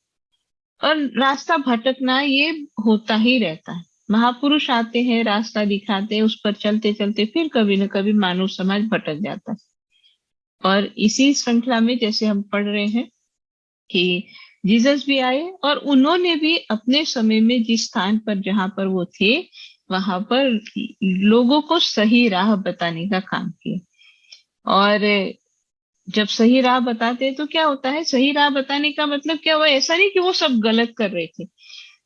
और रास्ता भटकना ये होता ही रहता है। महापुरुष आते हैं, रास्ता दिखाते हैं, उस पर चलते चलते फिर कभी न कभी मानव समाज भटक जाता है। और इसी श्रृंखला में जैसे हम पढ़ रहे हैं कि जीसस भी आए और उन्होंने भी अपने समय में जिस स्थान पर जहां पर वो थे वहां पर लोगों को सही राह बताने का काम किया। और जब सही राह बताते हैं तो क्या होता है? सही राह बताने का मतलब क्या हुआ? ऐसा नहीं कि वो सब गलत कर रहे थे,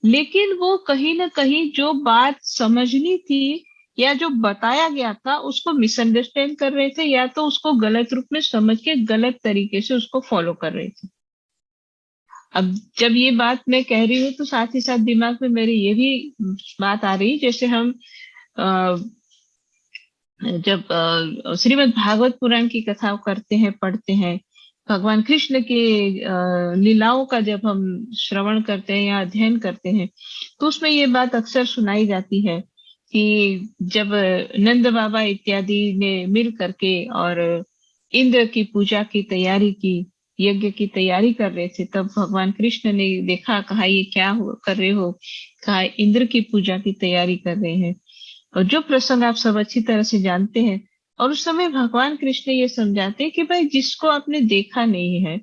लेकिन वो कहीं ना कहीं जो बात समझनी थी या जो बताया गया था उसको मिसअंडरस्टैंड कर रहे थे, या तो उसको गलत रूप में समझ के गलत तरीके से उसको फॉलो कर रहे थे। अब जब ये बात मैं कह रही हूँ तो साथ ही साथ दिमाग में मेरे ये भी बात आ रही, जैसे हम अ, जब श्रीमद् भागवत पुराण की कथा करते हैं, पढ़ते हैं, भगवान कृष्ण के लीलाओं का जब हम श्रवण करते हैं या अध्ययन करते हैं, तो उसमें ये बात अक्सर सुनाई जाती है कि जब नंद बाबा इत्यादि ने मिल करके और इंद्र की पूजा की तैयारी की, यज्ञ की तैयारी कर रहे थे, तब भगवान कृष्ण ने देखा, कहा ये क्या कर रहे हो? कहा इंद्र की पूजा की तैयारी कर रहे हैं। और जो प्रसंग आप सब अच्छी तरह से जानते हैं। और उस समय भगवान कृष्ण ये समझाते हैं कि भाई जिसको आपने देखा नहीं है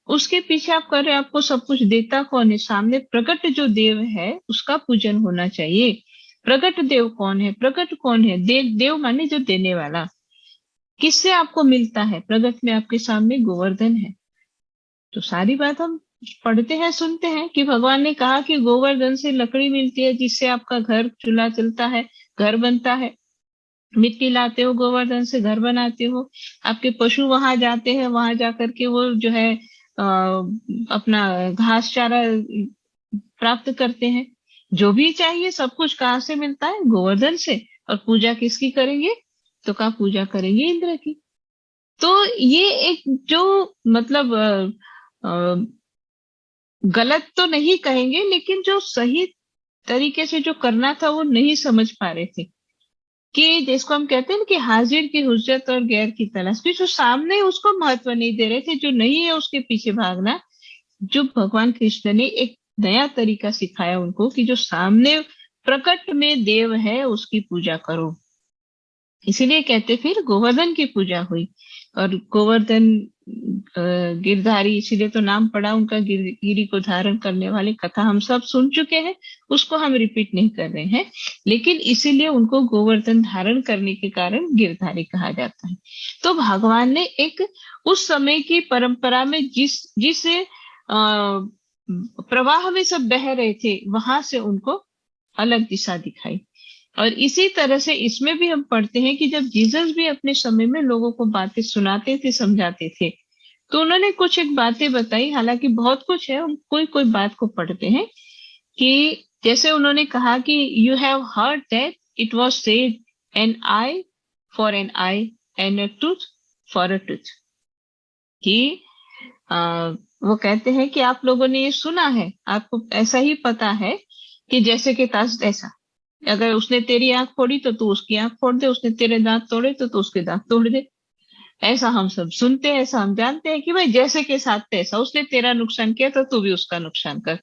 उसके पीछे आप कर रहे हैं, आपको सब कुछ देता कौन है? सामने प्रकट जो देव है उसका पूजन होना चाहिए। प्रकट देव कौन है? प्रकट कौन है? देव माने जो देने वाला। किससे आपको मिलता है? प्रगट में आपके सामने गोवर्धन है। तो सारी बात हम पढ़ते हैं, सुनते हैं कि भगवान ने कहा कि गोवर्धन से लकड़ी मिलती है जिससे आपका घर चूल्हा चलता है, घर बनता है। मिट्टी लाते हो, गोवर्धन से घर बनाते हो। आपके पशु वहां जाते हैं, वहां जाकर के वो जो है अपना घास चारा प्राप्त करते हैं। जो भी चाहिए सब कुछ कहाँ से मिलता है? गोवर्धन से। और पूजा किसकी करेंगे? तो कहा पूजा करेंगे इंद्र की। तो ये एक जो मतलब गलत तो नहीं कहेंगे, लेकिन जो सही तरीके से जो करना था वो नहीं समझ पा रहे थे। कि जिसको हम कहते हैं ना कि हाजिर की हुज्जत और गैर की तलाश, भी जो सामने है उसको महत्व नहीं दे रहे थे, जो नहीं है उसके पीछे भागना। जो भगवान कृष्ण ने एक नया तरीका सिखाया उनको कि जो सामने प्रकट में देव है उसकी पूजा करो। इसीलिए कहते फिर गोवर्धन की पूजा हुई। और गोवर्धन गिरधारी इसीलिए तो नाम पड़ा उनका, गिरी को धारण करने वाले। कथा हम सब सुन चुके हैं, उसको हम रिपीट नहीं कर रहे हैं, लेकिन इसीलिए उनको गोवर्धन धारण करने के कारण गिरधारी कहा जाता है। तो भगवान ने एक उस समय की परंपरा में जिस प्रवाह में सब बह रहे थे वहां से उनको अलग दिशा दिखाई। और इसी तरह से इसमें भी हम पढ़ते हैं कि जब जीसस भी अपने समय में लोगों को बातें सुनाते थे, समझाते थे, तो उन्होंने कुछ एक बातें बताई। हालांकि बहुत कुछ है, हम कोई कोई बात को पढ़ते हैं कि जैसे उन्होंने कहा कि you have heard that it was said an eye for an eye and a tooth for a tooth. कि वो कहते हैं कि आप लोगों ने ये सुना है, आपको ऐसा ही पता है कि जैसे कि ताश ऐसा, अगर उसने तेरी आंख फोड़ी तो तू उसकी आंख फोड़ दे, उसने तेरे दांत तोड़े तो तू उसके दांत तोड़ दे। ऐसा हम सब सुनते हैं, ऐसा हम जानते हैं कि भाई जैसे के साथ तैसा, उसने तेरा नुकसान किया तो तू भी उसका नुकसान कर।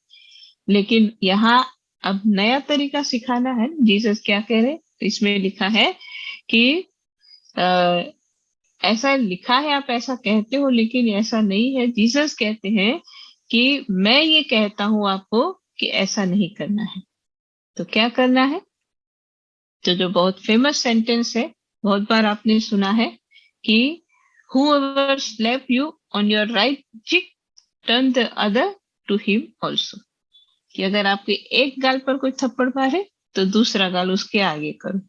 लेकिन यहाँ अब नया तरीका सिखाना है। जीसस क्या कह रहे? तो इसमें लिखा है कि ऐसा लिखा है, आप ऐसा कहते हो लेकिन ऐसा नहीं है। जीसस कहते हैं कि मैं ये कहता हूं आपको कि ऐसा नहीं करना है। तो क्या करना है? तो जो बहुत फेमस सेंटेंस है, बहुत बार आपने सुना है कि whoever slap you on your right cheek, turn the other to him also। कि अगर आपके एक गाल पर कोई थप्पड़ मारे तो दूसरा गाल उसके आगे करो।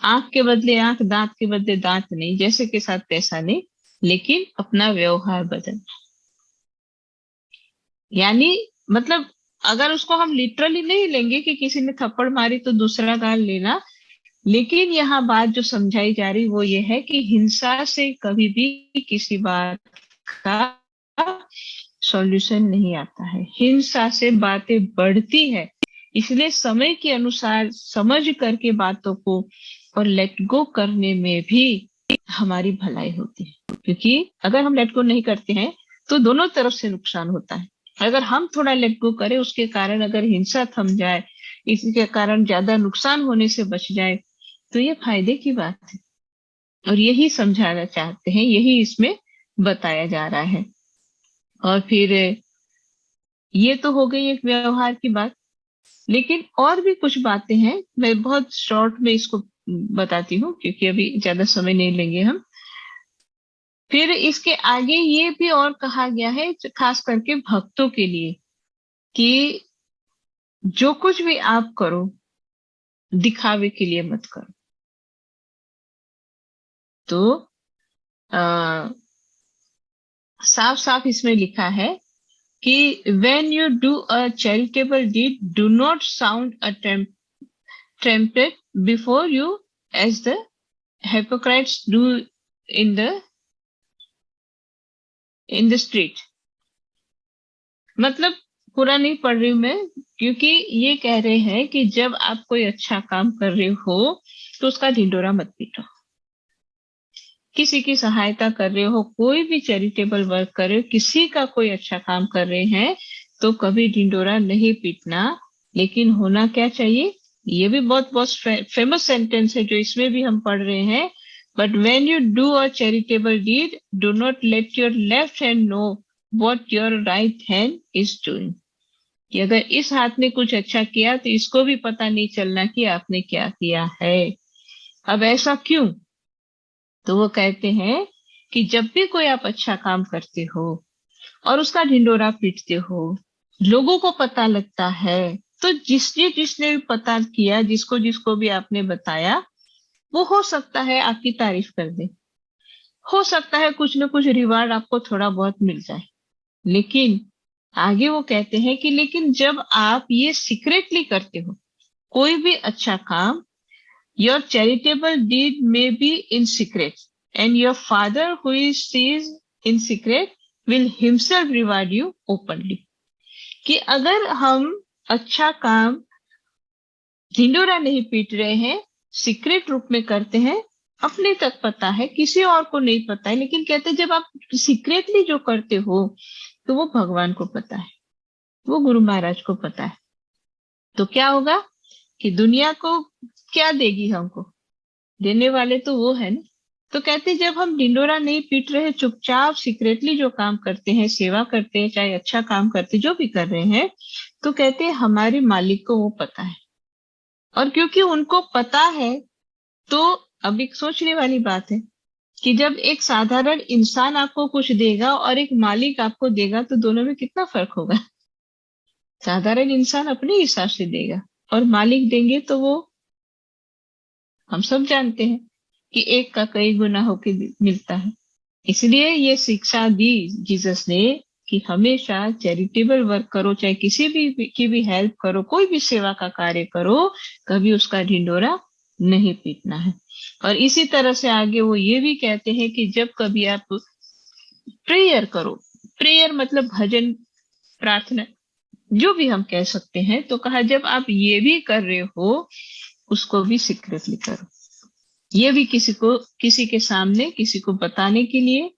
आंख के बदले आंख, दांत के बदले दांत नहीं, जैसे के साथ तैसा नहीं, लेकिन अपना व्यवहार बदलना। यानी मतलब अगर उसको हम लिटरली नहीं लेंगे कि किसी ने थप्पड़ मारी तो दूसरा गाल लेना, लेकिन यहाँ बात जो समझाई जा रही वो ये है कि हिंसा से कभी भी किसी बात का सॉल्यूशन नहीं आता है, हिंसा से बातें बढ़ती है। इसलिए समय के अनुसार समझ करके बातों को और लेट गो करने में भी हमारी भलाई होती है, क्योंकि अगर हम लेट गो नहीं करते हैं तो दोनों तरफ से नुकसान होता है। अगर हम थोड़ा लेट गो करें, उसके कारण अगर हिंसा थम जाए, इसके कारण ज्यादा नुकसान होने से बच जाए, तो ये फायदे की बात है। और यही समझाना चाहते हैं, यही इसमें बताया जा रहा है। और फिर ये तो हो गई एक व्यवहार की बात, लेकिन और भी कुछ बातें हैं, मैं बहुत शॉर्ट में इसको बताती हूँ क्योंकि अभी ज्यादा समय नहीं लेंगे हम। फिर इसके आगे ये भी और कहा गया है, खास करके भक्तों के लिए, कि जो कुछ भी आप करो दिखावे के लिए मत करो। तो साफ साफ इसमें लिखा है कि when you do a charitable deed, do not sound a trumpet before you as the hypocrites do in the street। मतलब पूरा नहीं पढ़ रही हूं मैं, क्योंकि ये कह रहे हैं कि जब आप कोई अच्छा काम कर रहे हो तो उसका ढिंढोरा मत पीटो। किसी की सहायता कर रहे हो, कोई भी चैरिटेबल वर्क कर रहे हो, किसी का कोई अच्छा काम कर रहे हैं, तो कभी ढिंढोरा नहीं पीटना। लेकिन होना क्या चाहिए, ये भी बहुत बहुत फेमस सेंटेंस है जो इसमें भी हम पढ़ रहे हैं। But when you do a charitable deed, do not let your left hand know what your right hand is doing. कि अगर इस हाथ ने कुछ अच्छा किया तो इसको भी पता नहीं चलना कि आपने क्या किया है। अब ऐसा क्यों? तो वो कहते हैं कि जब भी कोई आप अच्छा काम करते हो और उसका ढिंडोरा पीटते हो, लोगों को पता लगता है, तो जिसने जिसने भी पता किया, जिसको जिसको भी आपने बताया, वो हो सकता है आपकी तारीफ कर दे, हो सकता है कुछ ना कुछ रिवार्ड आपको थोड़ा बहुत मिल जाए। लेकिन आगे वो कहते हैं कि लेकिन जब आप ये सीक्रेटली करते हो कोई भी अच्छा काम, your charitable deed may be in secret, and your Father who sees in secret will himself reward you openly। कि अगर हम अच्छा काम ढिंडोरा नहीं पीट रहे हैं, सीक्रेट रूप में करते हैं, अपने तक पता है, किसी और को नहीं पता है, लेकिन कहते हैं जब आप सीक्रेटली जो करते हो तो वो भगवान को पता है, वो गुरु महाराज को पता है। तो क्या होगा कि दुनिया को क्या देगी हमको, देने वाले तो वो है ना। तो कहते जब हम ढिंडोरा नहीं पीट रहे, चुपचाप सीक्रेटली जो काम करते हैं, सेवा करते हैं, चाहे अच्छा काम करते, जो भी कर रहे हैं, तो कहते हैं हमारे मालिक को वो पता है। और क्योंकि उनको पता है, तो अब एक सोचने वाली बात है कि जब एक साधारण इंसान आपको कुछ देगा और एक मालिक आपको देगा, तो दोनों में कितना फर्क होगा। साधारण इंसान अपने हिसाब से देगा और मालिक देंगे तो वो हम सब जानते हैं कि एक का कई गुना होके मिलता है। इसलिए ये शिक्षा दी जीसस ने कि हमेशा चैरिटेबल वर्क करो, चाहे किसी भी की भी हेल्प करो, कोई भी सेवा का कार्य करो, कभी उसका ढिंडोरा नहीं पीटना है। और इसी तरह से आगे वो ये भी कहते हैं कि जब कभी आप प्रेयर करो, प्रेयर मतलब भजन, प्रार्थना, जो भी हम कह सकते हैं, तो कहा जब आप ये भी कर रहे हो उसको भी सीक्रेटली करो। ये भी किसी के सामने किसी को बताने के लिए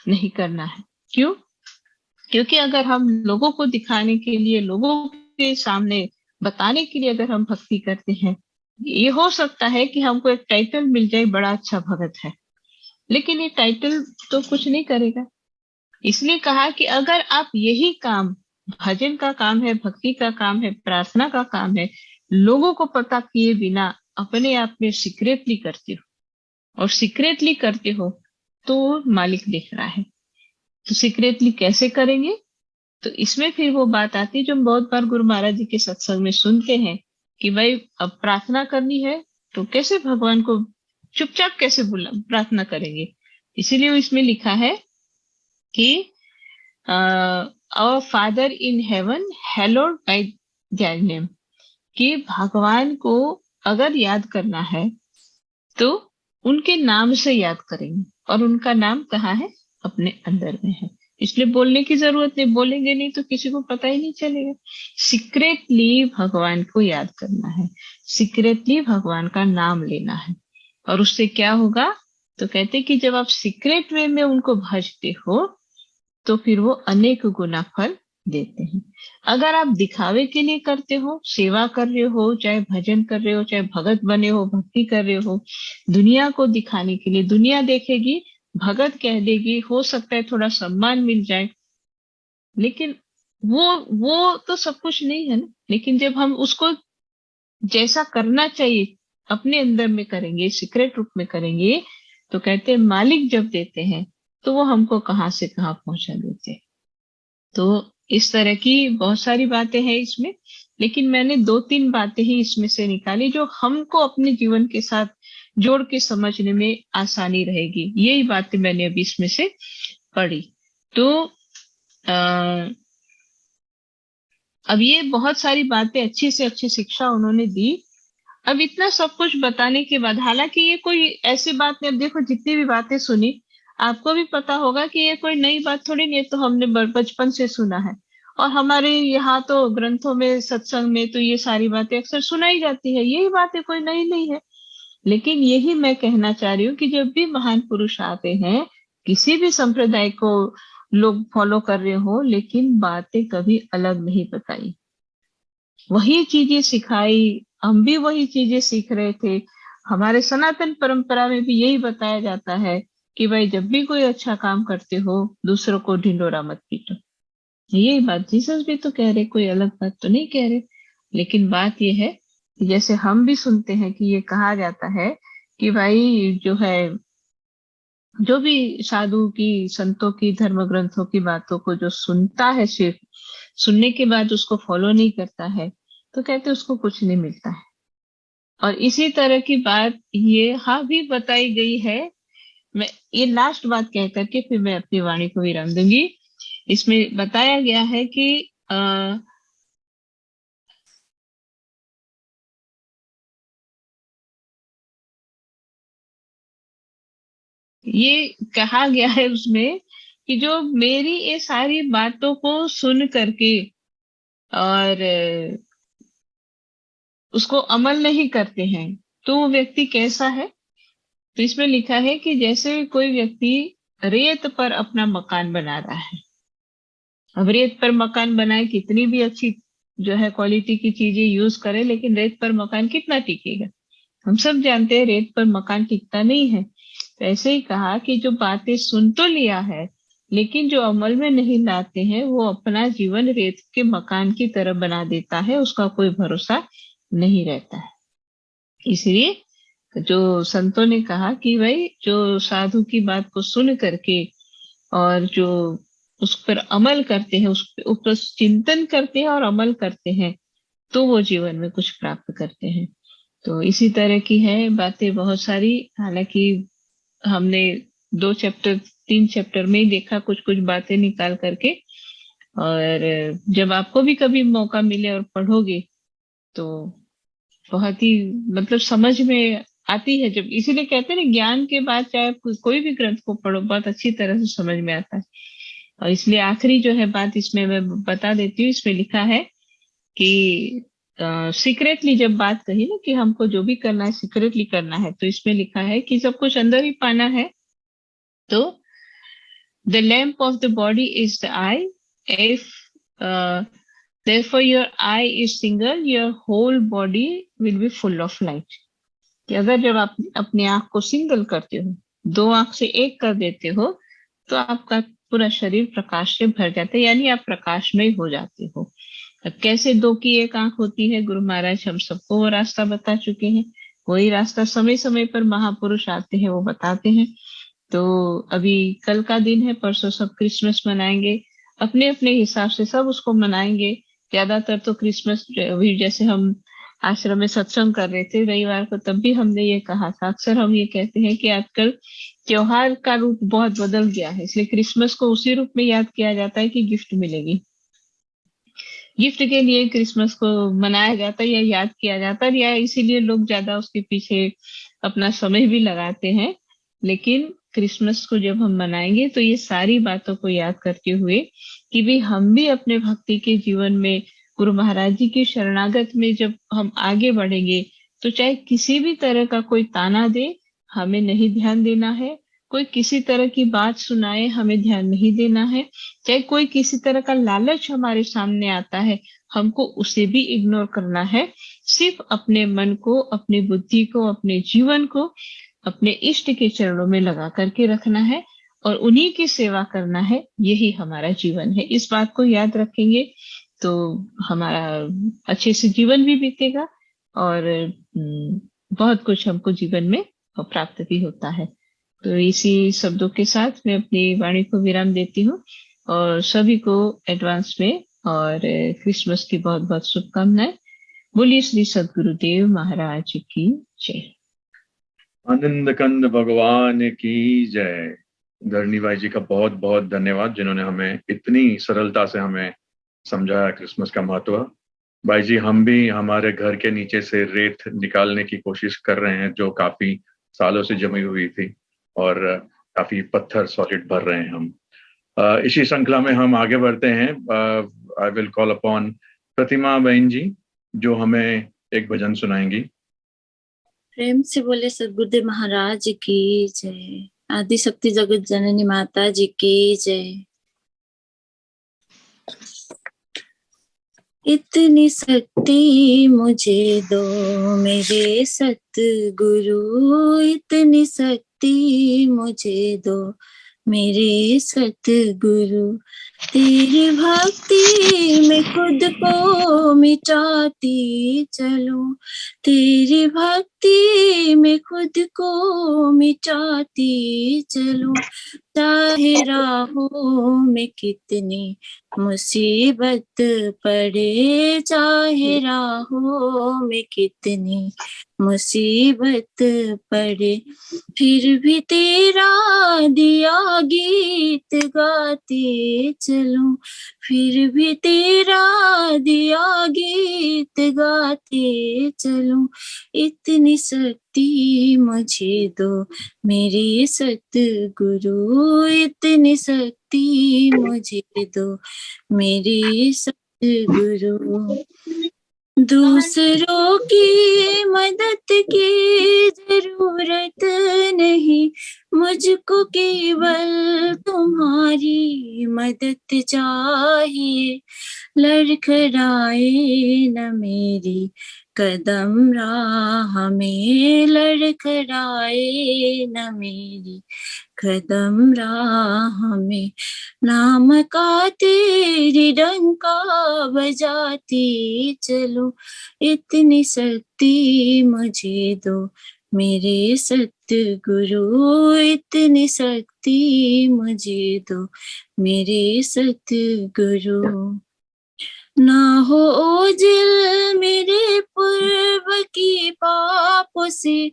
नहीं करना है। क्यों? क्योंकि अगर हम लोगों को दिखाने के लिए, लोगों के सामने बताने के लिए अगर हम भक्ति करते हैं, ये हो सकता है कि हमको एक टाइटल मिल जाए, बड़ा अच्छा भगत है, लेकिन ये टाइटल तो कुछ नहीं करेगा। इसलिए कहा कि अगर आप यही काम, भजन का काम है, भक्ति का काम है, प्रार्थना का काम है, लोगों को पता किए बिना अपने आप में सीक्रेटली करते हो, और सीक्रेटली करते हो तो मालिक देख रहा है। तो सीक्रेटली कैसे करेंगे? तो इसमें फिर वो बात आती है जो हम बहुत बार गुरु महाराज जी के सत्संग में सुनते हैं कि भाई अब प्रार्थना करनी है तो कैसे भगवान को चुपचाप कैसे प्रार्थना करेंगे, इसीलिए इसमें लिखा है कि our father in heaven hallowed by their name, कि भगवान को अगर याद करना है तो उनके नाम से याद करेंगे, और उनका नाम कहाँ है? अपने अंदर में है। इसलिए बोलने की जरूरत नहीं, बोलेंगे नहीं तो किसी को पता ही नहीं चलेगा। सीक्रेटली भगवान को याद करना है, सीक्रेटली भगवान का नाम लेना है। और उससे क्या होगा? तो कहते कि जब आप सीक्रेट वे में उनको भजते हो तो फिर वो अनेक गुना फल देते हैं। अगर आप दिखावे के लिए करते हो, सेवा कर रहे हो, चाहे भजन कर रहे हो, चाहे भगत बने हो, भक्ति कर रहे हो, दुनिया को दिखाने के लिए, दुनिया देखेगी, भगत कह देगी, हो सकता है थोड़ा सम्मान मिल जाए, लेकिन वो तो सब कुछ नहीं है ना। लेकिन जब हम उसको जैसा करना चाहिए अपने अंदर में करेंगे, सीक्रेट रूप में करेंगे, तो कहते हैं मालिक जब देते हैं तो वो हमको कहाँ से कहाँ पहुंचा देते हैं। तो इस तरह की बहुत सारी बातें हैं इसमें, लेकिन मैंने 2-3 बातें ही इसमें से निकाली जो हमको अपने जीवन के साथ जोड़ के समझने में आसानी रहेगी। यही बातें मैंने अभी इसमें से पढ़ी। तो अब ये बहुत सारी बातें, अच्छी से अच्छी शिक्षा उन्होंने दी। अब इतना सब कुछ बताने के बाद, हालांकि ये कोई ऐसी बात नहीं, अब देखो जितनी भी बातें सुनी, आपको भी पता होगा कि ये कोई नई बात थोड़ी नहीं है, तो हमने बचपन से सुना है। और हमारे यहाँ तो ग्रंथों में, सत्संग में तो ये सारी बातें अक्सर सुनाई जाती है, यही बातें कोई नई नहीं है। लेकिन यही मैं कहना चाह रही हूँ कि जब भी महान पुरुष आते हैं, किसी भी संप्रदाय को लोग फॉलो कर रहे हो, लेकिन बातें कभी अलग नहीं बताई, वही चीजें सिखाई, हम भी वही चीजें सीख रहे थे। हमारे सनातन परंपरा में भी यही बताया जाता है कि भाई जब भी कोई अच्छा काम करते हो, दूसरों को ढिंडोरा मत पीटो। यही बात जीसस भी तो कह रहे, कोई अलग बात तो नहीं कह रहे। लेकिन बात यह है कि जैसे हम भी सुनते हैं कि ये कहा जाता है कि भाई जो है, जो भी साधु की, संतों की, धर्म ग्रंथों की बातों को जो सुनता है, सिर्फ सुनने के बाद उसको फॉलो नहीं करता है, तो कहते उसको कुछ नहीं मिलता है। और इसी तरह की बात ये हाँ भी बताई गई है। मैं ये लास्ट बात कह करके फिर मैं अपनी वाणी को विराम दूंगी। इसमें बताया गया है कि ये कहा गया है उसमें कि जो मेरी ये सारी बातों को सुन करके और उसको अमल नहीं करते हैं, तो वो व्यक्ति कैसा है? तो इसमें लिखा है कि जैसे कोई व्यक्ति रेत पर अपना मकान बना रहा है। अब रेत पर मकान बनाए, कितनी भी अच्छी जो है क्वालिटी की चीजें यूज करे, लेकिन रेत पर मकान कितना टिकेगा? हम सब जानते हैं रेत पर मकान टिकता नहीं है। तो ऐसे ही कहा कि जो बातें सुन तो लिया है, लेकिन जो अमल में नहीं लाते हैं, वो अपना जीवन रेत के मकान की तरह बना देता है, उसका कोई भरोसा नहीं रहता है। इसलिए जो संतों ने कहा कि भाई जो साधु की बात को सुन करके और जो उस पर अमल करते हैं, उस पर चिंतन करते हैं और अमल करते हैं, तो वो जीवन में कुछ प्राप्त करते हैं। तो इसी तरह की है बातें बहुत सारी। हालांकि हमने 2 चैप्टर 3 चैप्टर में ही देखा कुछ कुछ बातें निकाल करके, और जब आपको भी कभी मौका मिले और पढ़ोगे तो बहुत ही मतलब समझ में आती है। जब इसीलिए कहते हैं ना, ज्ञान के बाद चाहे कोई भी ग्रंथ को पढ़ो, बहुत अच्छी तरह से समझ में आता है। और इसलिए आखिरी जो है बात इसमें मैं बता देती हूँ। इसमें लिखा है कि सीक्रेटली जब बात कही ना कि हमको जो भी करना है सीक्रेटली करना है, तो इसमें लिखा है कि सब कुछ अंदर ही पाना है। तो the lamp of the body is the I, if therefore your eye is single, your whole body will be full of light। कि अगर जब आप अपनी आंख को सिंगल करते हो, 2 आंख से एक कर देते हो, तो आपका पूरा शरीर प्रकाश से भर जाता है, यानी आप प्रकाशमय हो जाते हो। अब कैसे 2 की 1 आंख होती है, गुरु महाराज हम सबको वो रास्ता बता चुके हैं। वही रास्ता समय समय पर महापुरुष आते हैं, वो बताते हैं। तो अभी कल का दिन है, परसों सब क्रिसमस मनाएंगे, अपने अपने हिसाब से सब उसको मनाएंगे। ज्यादातर तो क्रिसमस अभी जैसे हम आश्रम में सत्संग कर रहे थे रविवार को, तब भी हमने ये कहा था। अक्सर हम ये कहते हैं कि आजकल त्योहार का रूप बहुत बदल गया है, इसलिए क्रिसमस को उसी रूप में याद किया जाता है कि गिफ्ट मिलेगी। गिफ्ट के लिए क्रिसमस को मनाया जाता है या याद किया जाता है, या इसीलिए लोग ज्यादा उसके पीछे अपना समय भी लगाते हैं। लेकिन क्रिसमस को जब हम मनाएंगे तो ये सारी बातों को याद करते हुए कि भी हम भी अपने भक्ति के जीवन में गुरु महाराज जी की शरणागत में जब हम आगे बढ़ेंगे, तो चाहे किसी भी तरह का कोई ताना दे, हमें नहीं ध्यान देना है। कोई किसी तरह की बात सुनाए, हमें ध्यान नहीं देना है। चाहे कोई किसी तरह का लालच हमारे सामने आता है, हमको उसे भी इग्नोर करना है। सिर्फ अपने मन को, अपनी बुद्धि को, अपने जीवन को अपने इष्ट के चरणों में लगा करके रखना है और उन्हीं की सेवा करना है। यही हमारा जीवन है। इस बात को याद रखेंगे तो हमारा अच्छे से जीवन भी बीतेगा और बहुत कुछ हमको जीवन में प्राप्त भी होता है। तो इसी शब्दों के साथ मैं अपनी वाणी को विराम देती हूँ और सभी को एडवांस में और क्रिसमस की बहुत बहुत शुभकामनाएं। बोलिए श्री सद्गुरुदेव महाराज की जय। आनंद कंद भगवान की जय। धरणी भाई जी का बहुत बहुत धन्यवाद, जिन्होंने हमें इतनी सरलता से हमें समझाया क्रिसमस का महत्व। भाई जी, हम भी हमारे घर के नीचे से रेत निकालने की कोशिश कर रहे हैं, जो काफी सालों से जमी हुई थी, और काफी पत्थर सॉलिड भर रहे हैं हम। इसी श्रृंखला में हम आगे बढ़ते हैं। आई विल कॉल अपॉन प्रतिमा बहन जी, जो हमें एक भजन सुनाएंगी। प्रेम से बोले सद्गुरुदेव महाराज की जय। आदि शक्ति जगत जननी माता जी की जय। इतनी शक्ति मुझे दो मेरे सतगुरु, इतनी शक्ति मुझे दो मेरे सतगुरु। तेरी भक्ति में खुद को मिटाती चलूं, तेरी भक्ति में खुद को मिटाती चलूं। चाहे राहों में कितनी मुसीबत पड़े, चाहे राहों में कितनी मुसीबत पड़े, फिर भी तेरा दिया गीत गाते चलूं, फिर भी तेरा दिया गीत गाते चलूं। इतनी शक्ति मुझे दो मेरे सतगुरु, इतनी शक्ति मुझे दो मेरे सतगुरु। दूसरों की मदद की जरूरत नहीं, मुझको केवल तुम्हारी मदद चाहिए। लड़खड़ाए न मेरी कदम राह में, लड़खड़ाए न मेरी कदम राह में। नाम का तेरी डंका बजाती चलो, इतनी शक्ति मुझे दो मेरे सतगुरु, इतनी शक्ति मुझे दो मेरे सतगुरु। ना हो ओझल मेरे पूर्व की पापों से,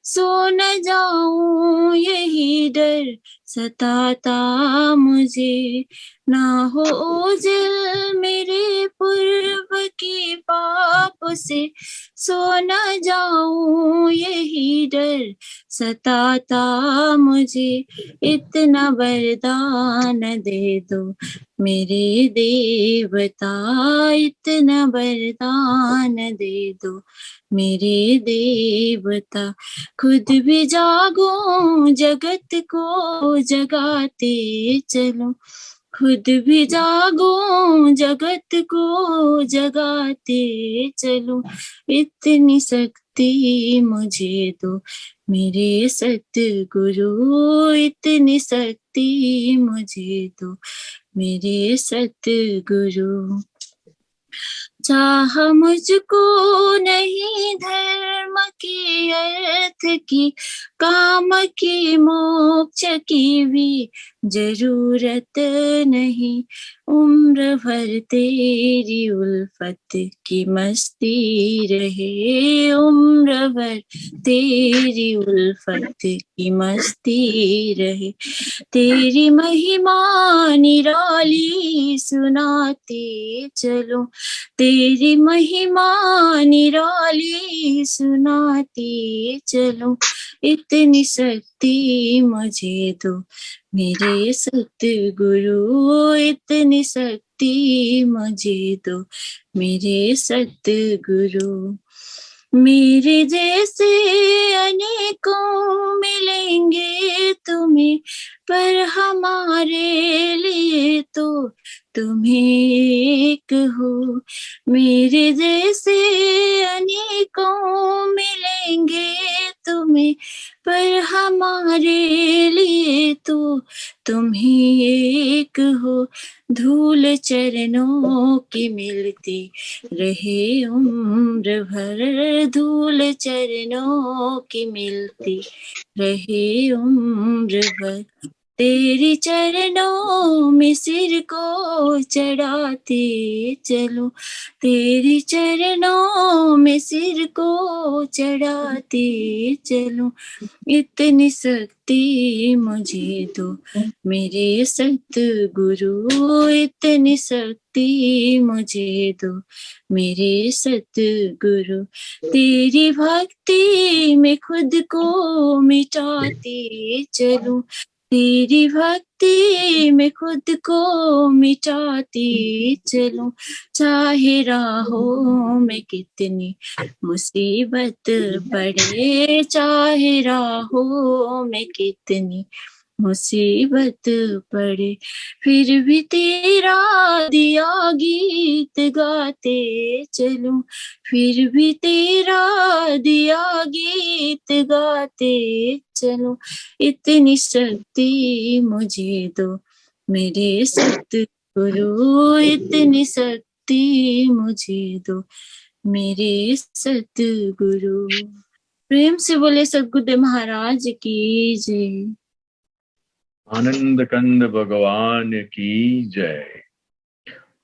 सो न जाऊं यही डर सताता मुझे। ना हो ओझल मेरे पूर्व की पापों से, सो न जाऊं यही डर सताता मुझे। इतना वरदान दे दो मेरे देवता, इतना वरदान दे दो मेरे देवता। खुद भी जागो जगत को जगाते चलो, खुद भी जागो जगत को जगाते चलो। इतनी शक्ति मुझे दो मेरे सतगुरु, इतनी शक्ति मुझे दो मेरे सतगुरु। चाह मुझको नहीं धर्म की, अर्थ की, काम की, मोक्ष की भी जरूरत नहीं उम्र भर तेरी उल्फत की मस्ती रहे, उम्र भर तेरी उल्फत की मस्ती रहे। तेरी महिमा निराली सुनाते चलो, तेरी महिमा निराली सुनाते चलो। इतनी शक्ति मुझे दो मेरे सतगुरु, इतनी शक्ति मुझे दो मेरे सतगुरु। मेरे जैसे अनेकों मिलेंगे तुम्हें, पर हमारे लिए तो तुम्हें एक हो। मेरे जैसे अनेकों मिलेंगे तुम्हें, पर हमारे लिए तो तुम्हें एक हो। धूल चरणों की मिलती रहे उम्र भर, धूल चरणों की मिलती रहे उम्र भर। तेरी चरणों में सिर को चढ़ाते चलो, तेरी चरणों में सिर को चढ़ाते चलो। इतनी शक्ति मुझे दो मेरे सतगुरु, इतनी शक्ति मुझे दो मेरे सतगुरु। तेरी भक्ति में खुद को मिटाते चलूं, तेरी भक्ति में खुद को मिटाती चलूं। चाहे राहों में कितनी मुसीबत पड़े, चाहे राहों में कितनी मुसीबत पड़े, फिर भी तेरा दिया गीत गाते चलूं, फिर भी तेरा दिया गीत गाते चलूं। इतनी शक्ति मुझे दो मेरे सतगुरु, इतनी शक्ति मुझे दो मेरे सतगुरु। प्रेम से बोले सतगुरुदेव महाराज की जय। आनंद कंद भगवान की जय।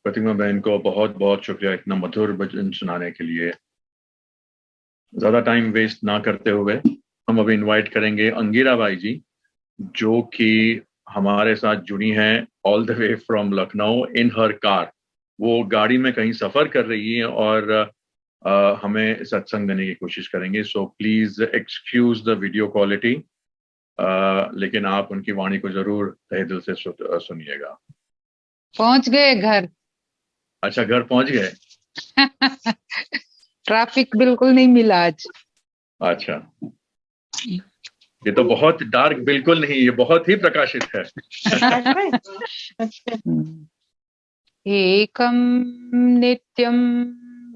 प्रतिमा बहन को बहुत बहुत शुक्रिया इतना मधुर भजन सुनाने के लिए। ज्यादा टाइम वेस्ट ना करते हुए हम अभी इनवाइट करेंगे अंगिरा बाई जी, जो कि हमारे साथ जुड़ी हैं all the way from Lucknow in her car. वो गाड़ी में कहीं सफर कर रही है और हमें सत्संग देने की कोशिश करेंगे। So please excuse the video quality, लेकिन आप उनकी वाणी को जरूर तहे दिल से सुनिएगा। पहुंच गए घर? अच्छा, घर पहुंच गए। ट्रैफिक बिल्कुल नहीं मिला आज। अच्छा, ये तो बहुत डार्क बिल्कुल नहीं, ये बहुत ही प्रकाशित है। एकम नित्यम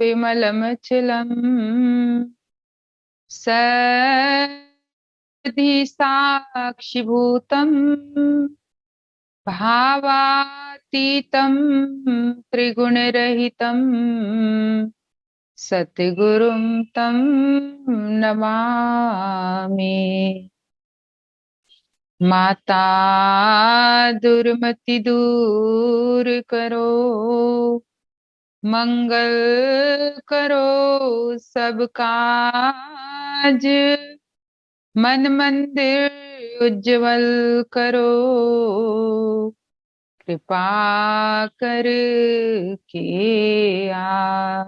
विमलमचलम सधि साक्षिभूतम भावातीतं त्रिगुणरहितं सतगुरुं तं नमामि। माता दुर्मति दूर करो, मंगल करो सब काज, मन मंदिर उज्जवल करो, कृपा कर के आज।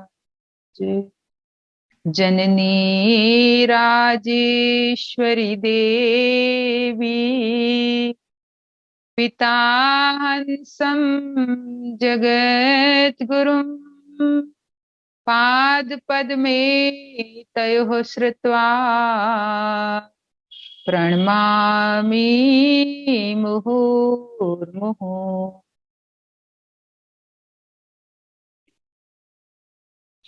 जननी राजेश्वरी देवी, पिता हंसम जगत गुरुम, पाद पद्मे तयोः श्रुत्वा प्रणमामि मुहुर्मुहुः।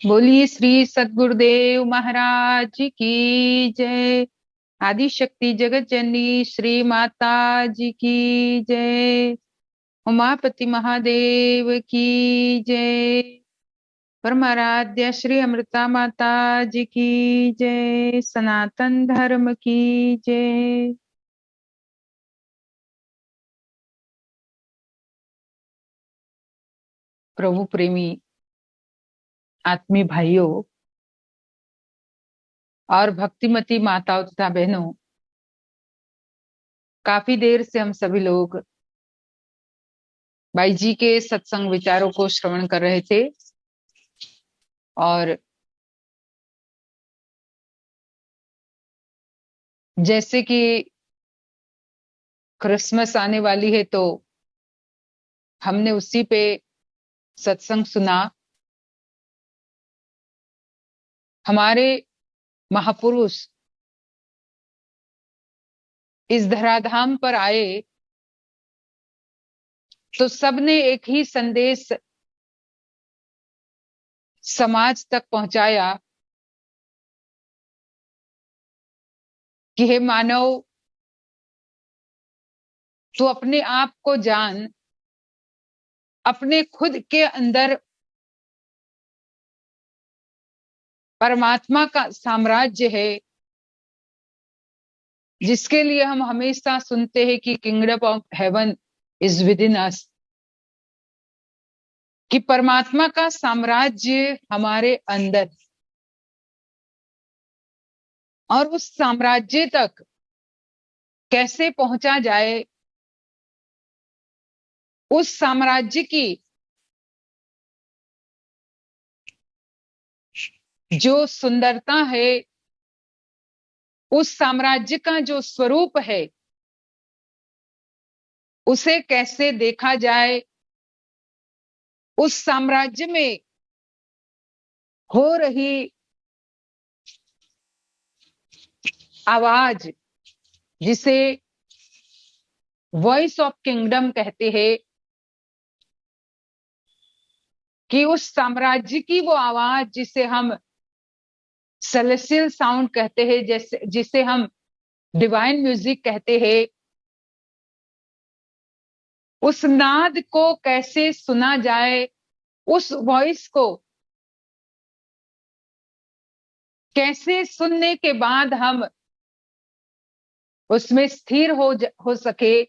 बोलिए श्री सद्गुरुदेव महाराज की जय। आदि शक्ति जगत जननी श्री माता जी की जय। उमापति महादेव की जय। परमाराध्या श्री अमृता माता जी की जय। सनातन धर्म की जय। प्रभु प्रेमी आत्मीय भाइयों और भक्तिमती माताओं तथा बहनों, काफी देर से हम सभी लोग भाई जी के सत्संग विचारों को श्रवण कर रहे थे और जैसे कि क्रिसमस आने वाली है तो हमने उसी पे सत्संग सुना। हमारे महापुरुष इस धराधाम पर आए तो सबने एक ही संदेश समाज तक पहुंचाया कि हे मानव, तू अपने आप को जान, अपने खुद के अंदर परमात्मा का साम्राज्य है, जिसके लिए हम हमेशा सुनते हैं कि kingdom of heaven is within us, कि परमात्मा का साम्राज्य हमारे अंदर, और उस साम्राज्य तक कैसे पहुंचा जाए, उस साम्राज्य की जो सुंदरता है, उस साम्राज्य का जो स्वरूप है, उसे कैसे देखा जाए, उस साम्राज्य में हो रही आवाज जिसे वॉइस ऑफ किंगडम कहते हैं, कि उस साम्राज्य की वो आवाज जिसे हम सेलेस्टियल साउंड कहते हैं, जैसे जिसे हम डिवाइन म्यूजिक कहते हैं, उस नाद को कैसे सुना जाए, उस वॉइस को कैसे सुनने के बाद हम उसमें स्थिर हो सके,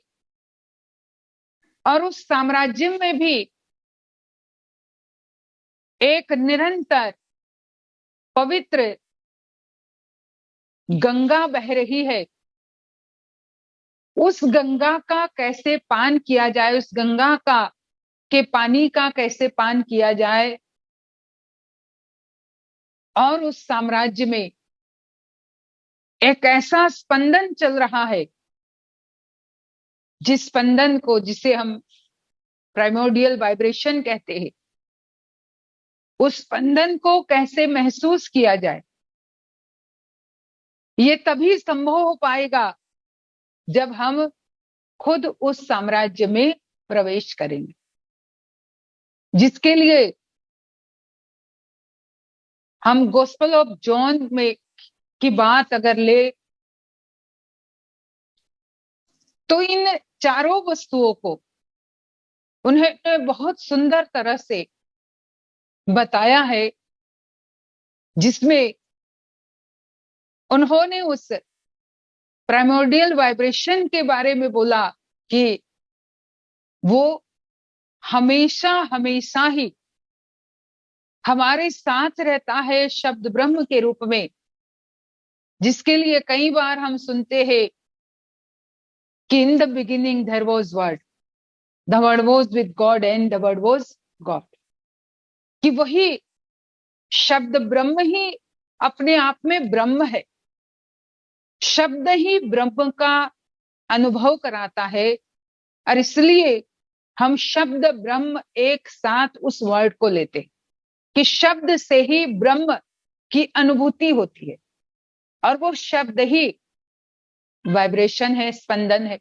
और उस साम्राज्य में भी एक निरंतर पवित्र गंगा बह रही है, उस गंगा का कैसे पान किया जाए, उस गंगा का के पानी का कैसे पान किया जाए, और उस साम्राज्य में एक ऐसा स्पंदन चल रहा है, जिस स्पंदन को, जिसे हम प्राइमोर्डियल वाइब्रेशन कहते हैं, उस स्पंदन को कैसे महसूस किया जाए, ये तभी संभव हो पाएगा जब हम खुद उस साम्राज्य में प्रवेश करेंगे, जिसके लिए हम गॉस्पेल ऑफ जॉन में की बात अगर ले तो इन चारों वस्तुओं को उन्होंने बहुत सुंदर तरह से बताया है, जिसमें उन्होंने उस प्राइमोर्डियल वाइब्रेशन के बारे में बोला कि वो हमेशा हमेशा ही हमारे साथ रहता है शब्द ब्रह्म के रूप में, जिसके लिए कई बार हम सुनते हैं कि in the beginning there was word, the word was with God and the word was God, कि वही शब्द ब्रह्म ही अपने आप में ब्रह्म है, शब्द ही ब्रह्म का अनुभव कराता है, और इसलिए हम शब्द ब्रह्म एक साथ उस वर्ड को लेते हैं कि शब्द से ही ब्रह्म की अनुभूति होती है, और वो शब्द ही वाइब्रेशन है, स्पंदन है,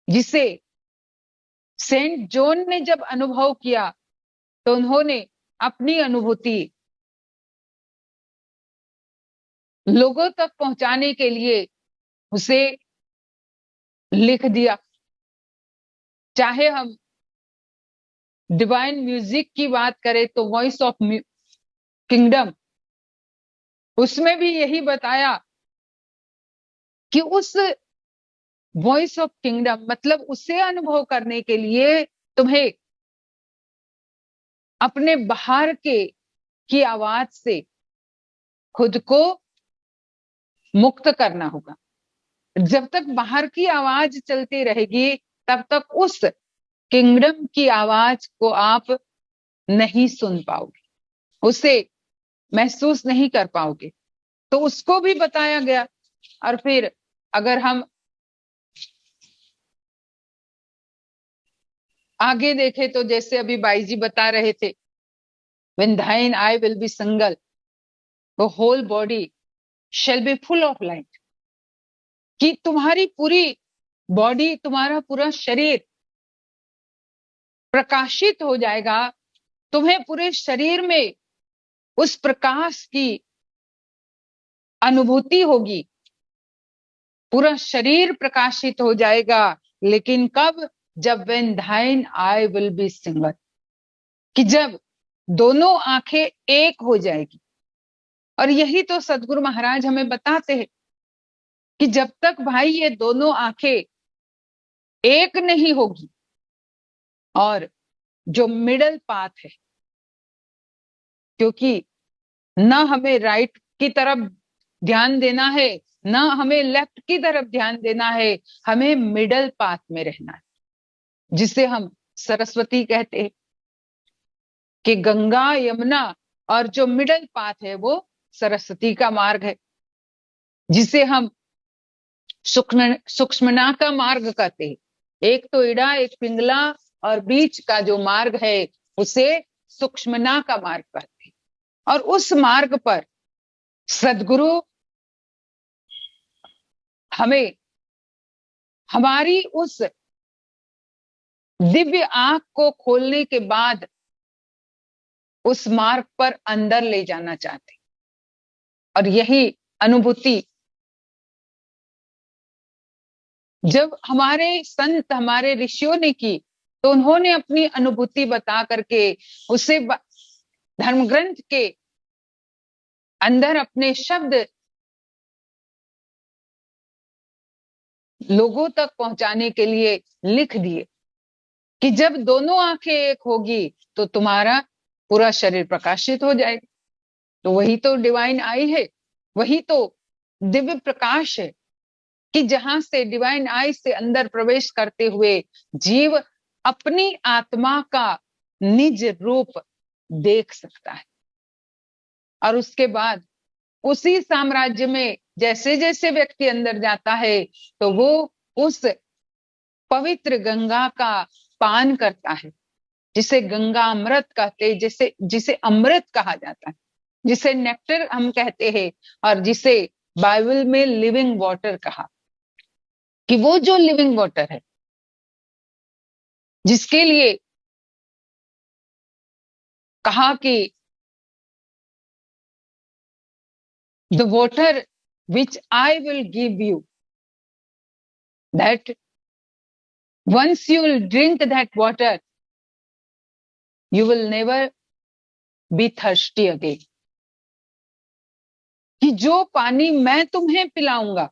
जिसे सेंट जॉन ने जब अनुभव किया तो उन्होंने अपनी अनुभूति लोगों तक पहुंचाने के लिए उसे लिख दिया। चाहे हम डिवाइन म्यूजिक की बात करें तो वॉइस ऑफ किंगडम, उसमें भी यही बताया कि उस वॉइस ऑफ किंगडम मतलब उसे अनुभव करने के लिए तुम्हें अपने बाहर की आवाज से खुद को मुक्त करना होगा। जब तक बाहर की आवाज चलती रहेगी तब तक उस किंगडम की आवाज को आप नहीं सुन पाओगे, उसे महसूस नहीं कर पाओगे। तो उसको भी बताया गया। और फिर अगर हम आगे देखें तो जैसे अभी बाई जी बता रहे थे, when thine eye will be single, the whole body shall be full of light, कि तुम्हारी पूरी बॉडी, तुम्हारा पूरा शरीर प्रकाशित हो जाएगा। तुम्हें पूरे शरीर में उस प्रकाश की अनुभूति होगी, पूरा शरीर प्रकाशित हो जाएगा। लेकिन कब? जब when thine eye will be single, कि जब दोनों आंखें एक हो जाएगी। और यही तो सदगुरु महाराज हमें बताते हैं कि जब तक भाई ये दोनों आंखें एक नहीं होगी, और जो मिडल पाथ है, क्योंकि ना हमें राइट की तरफ ध्यान देना है, ना हमें लेफ्ट की तरफ ध्यान देना है, हमें मिडल पाथ में रहना है, जिसे हम सरस्वती कहते हैं। कि गंगा, यमुना और जो मिडल पाथ है वो सरस्वती का मार्ग है, जिसे हम सूक्ष्मना का मार्ग कहते हैं। एक तो इड़ा, एक पिंगला, और बीच का जो मार्ग है उसे सूक्ष्मना का मार्ग कहते हैं। और उस मार्ग पर सदगुरु हमें हमारी उस दिव्य आंख को खोलने के बाद उस मार्ग पर अंदर ले जाना चाहते। और यही अनुभूति जब हमारे संत, हमारे ऋषियों ने की, तो उन्होंने अपनी अनुभूति बता करके उसे धर्म ग्रंथ के अंदर अपने शब्द लोगों तक पहुंचाने के लिए लिख दिए कि जब दोनों आंखें एक होगी तो तुम्हारा पूरा शरीर प्रकाशित हो जाएगा। तो वही तो डिवाइन आई है, वही तो दिव्य प्रकाश है कि जहां से डिवाइन आई से अंदर प्रवेश करते हुए जीव अपनी आत्मा का निज रूप देख सकता है। और उसके बाद उसी साम्राज्य में जैसे जैसे व्यक्ति अंदर जाता है तो वो उस पवित्र गंगा का पान करता है, जिसे गंगा अमृत कहते हैं, जिसे अमृत कहा जाता है, जिसे नेक्टर हम कहते हैं, और जिसे बाइबल में लिविंग वाटर कहा। कि वो जो लिविंग वाटर है, जिसके लिए कहा कि the water which I will give you, that once you will drink that water, you will never be thirsty again. कि जो पानी मैं तुम्हें पिलाऊंगा,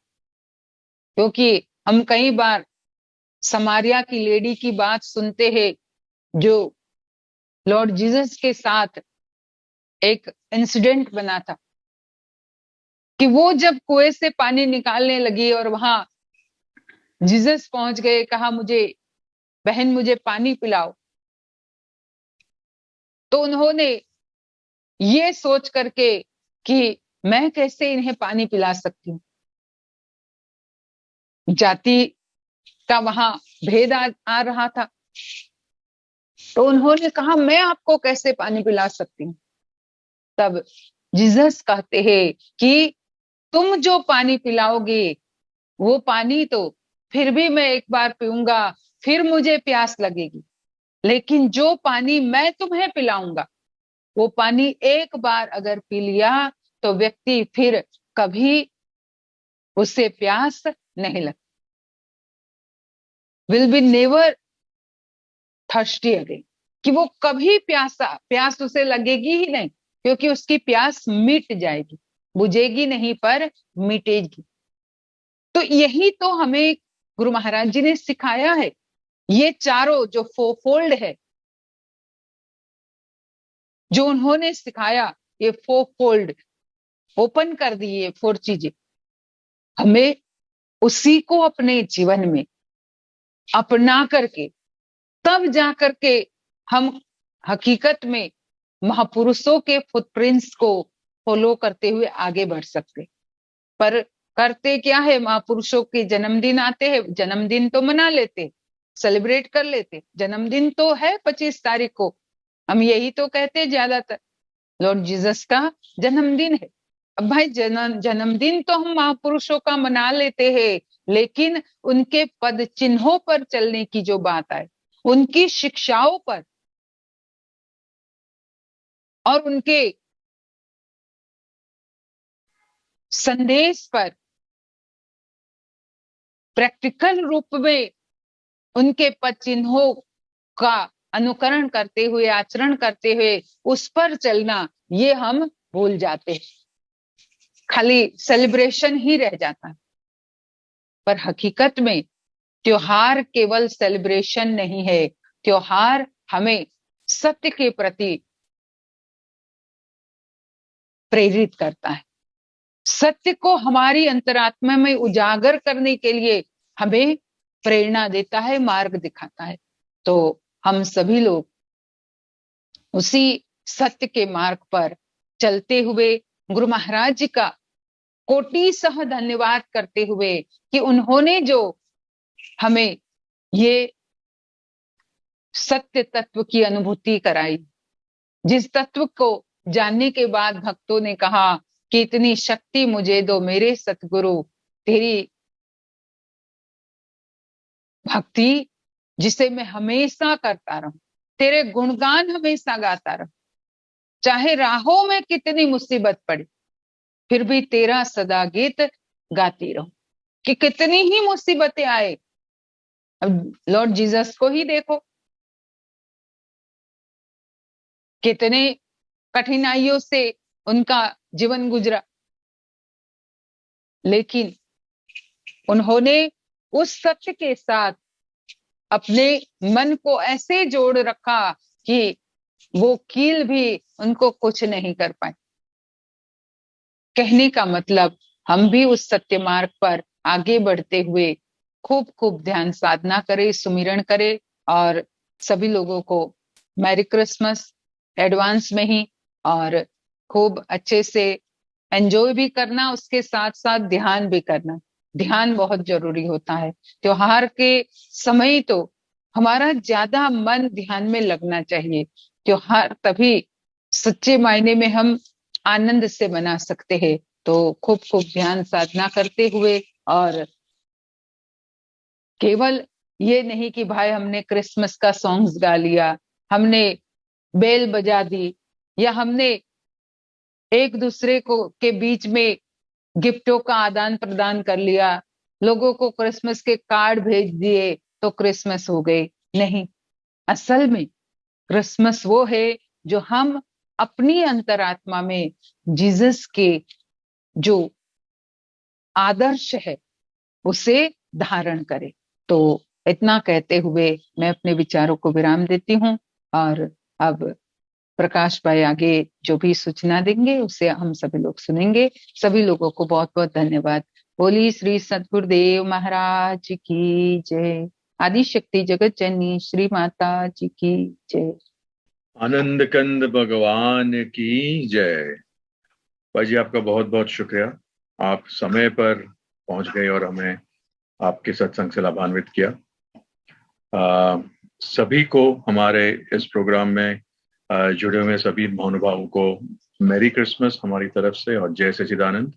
क्योंकि हम कई बार समारिया की लेडी की बात सुनते हैं, जो लॉर्ड जीसस के साथ एक इंसिडेंट बना था कि वो जब कुएं से पानी निकालने लगी और वहां जीसस पहुंच गए, कहा मुझे बहन मुझे पानी पिलाओ। तो उन्होंने ये सोच करके कि मैं कैसे इन्हें पानी पिला सकती हूँ, जाति का वहां भेद आ रहा था, तो उन्होंने कहा मैं आपको कैसे पानी पिला सकती हूँ। तब जीसस कहते हैं कि तुम जो पानी पिलाओगे वो पानी तो फिर भी मैं एक बार पीऊंगा, फिर मुझे प्यास लगेगी, लेकिन जो पानी मैं तुम्हें पिलाऊंगा वो पानी एक बार अगर पी लिया तो व्यक्ति फिर कभी उसे प्यास नहीं लगती, will be never thirsty again, कि वो कभी प्यास उसे लगेगी ही नहीं, क्योंकि उसकी प्यास मिट जाएगी, बुझेगी नहीं पर मिटेगी। तो यही तो हमें गुरु महाराज जी ने सिखाया है। ये चारों जो फोल्ड है, जो उन्होंने सिखाया, ये 4 फोल्ड ओपन कर दी, ये 4 चीजें, हमें उसी को अपने जीवन में अपना करके तब जा करके हम हकीकत में महापुरुषों के फुटप्रिंट्स को फॉलो करते हुए आगे बढ़ सकते। पर करते क्या है, महापुरुषों के जन्मदिन आते हैं, जन्मदिन तो मना लेते, सेलिब्रेट कर लेते, जन्मदिन तो है 25 तारीख को, हम यही तो कहते हैं ज्यादातर, लॉर्ड जीसस का जन्मदिन है। अब भाई जन्मदिन तो हम महापुरुषों का मना लेते हैं, लेकिन उनके पद चिन्हों पर चलने की जो बात है, उनकी शिक्षाओं पर और उनके संदेश पर प्रैक्टिकल रूप में उनके पद चिन्हों का अनुकरण करते हुए, आचरण करते हुए उस पर चलना, ये हम भूल जाते हैं, खाली सेलिब्रेशन ही रह जाता है। पर हकीकत में त्योहार केवल सेलिब्रेशन नहीं है, त्योहार हमें सत्य के प्रति प्रेरित करता है, सत्य को हमारी अंतरात्मा में उजागर करने के लिए हमें प्रेरणा देता है, मार्ग दिखाता है। तो हम सभी लोग उसी सत्य के मार्ग पर चलते हुए गुरु महाराज जी का कोटि सह धन्यवाद करते हुए कि उन्होंने जो हमें ये सत्य तत्व की अनुभूति कराई, जिस तत्व को जानने के बाद भक्तों ने कहा कि इतनी शक्ति मुझे दो मेरे सतगुरु, तेरी भक्ति जिसे मैं हमेशा करता रहूं, तेरे गुणगान हमेशा गाता रहूं, चाहे राहों में कितनी मुसीबत पड़ी फिर भी तेरा सदा गीत गाती रहूं। कि कितनी ही मुसीबतें आए, अब लॉर्ड जीसस को ही देखो, कितने कठिनाइयों से उनका जीवन गुजरा, लेकिन उन्होंने उस सत्य के साथ अपने मन को ऐसे जोड़ रखा कि वो कील भी उनको कुछ नहीं कर पाए। कहने का मतलब हम भी उस सत्य मार्ग पर आगे बढ़ते हुए खूब खूब ध्यान साधना करें, सुमिरन करें, और सभी लोगों को मैरी क्रिसमस एडवांस में ही, और खूब अच्छे से एंजॉय भी करना, उसके साथ साथ ध्यान भी करना। ध्यान बहुत जरूरी होता है। त्योहार के समय तो हमारा ज्यादा मन ध्यान में लगना चाहिए। त्योहार तभी सच्चे मायने में हम आनंद से मना सकते हैं। तो खूब खूब ध्यान साधना करते हुए, और केवल ये नहीं कि भाई हमने क्रिसमस का सॉन्ग्स गा लिया, हमने बेल बजा दी, या हमने एक दूसरे को के बीच में गिफ्टों का आदान प्रदान कर लिया, लोगों को क्रिसमस के कार्ड भेज दिए तो क्रिसमस हो गई। नहीं, असल में क्रिसमस वो है जो हम अपनी अंतरात्मा में जीसस के जो आदर्श है उसे धारण करें। तो इतना कहते हुए मैं अपने विचारों को विराम देती हूँ, और अब प्रकाश भाई आगे जो भी सूचना देंगे उसे हम सभी लोग सुनेंगे। सभी लोगों को बहुत बहुत धन्यवाद। बोली श्री सद्गुरुदेव महाराज की जय। आदि शक्ति जगत जननी श्री माता जी की जय। आनंद कंद भगवान की जय। भाई जी आपका बहुत बहुत शुक्रिया, आप समय पर पहुंच गए और हमें आपके सत्संग से लाभान्वित किया। सभी को हमारे इस प्रोग्राम में जुड़े हुए सभी महानुभावों को मैरी क्रिसमस हमारी तरफ से और जय सच्चिदानंद।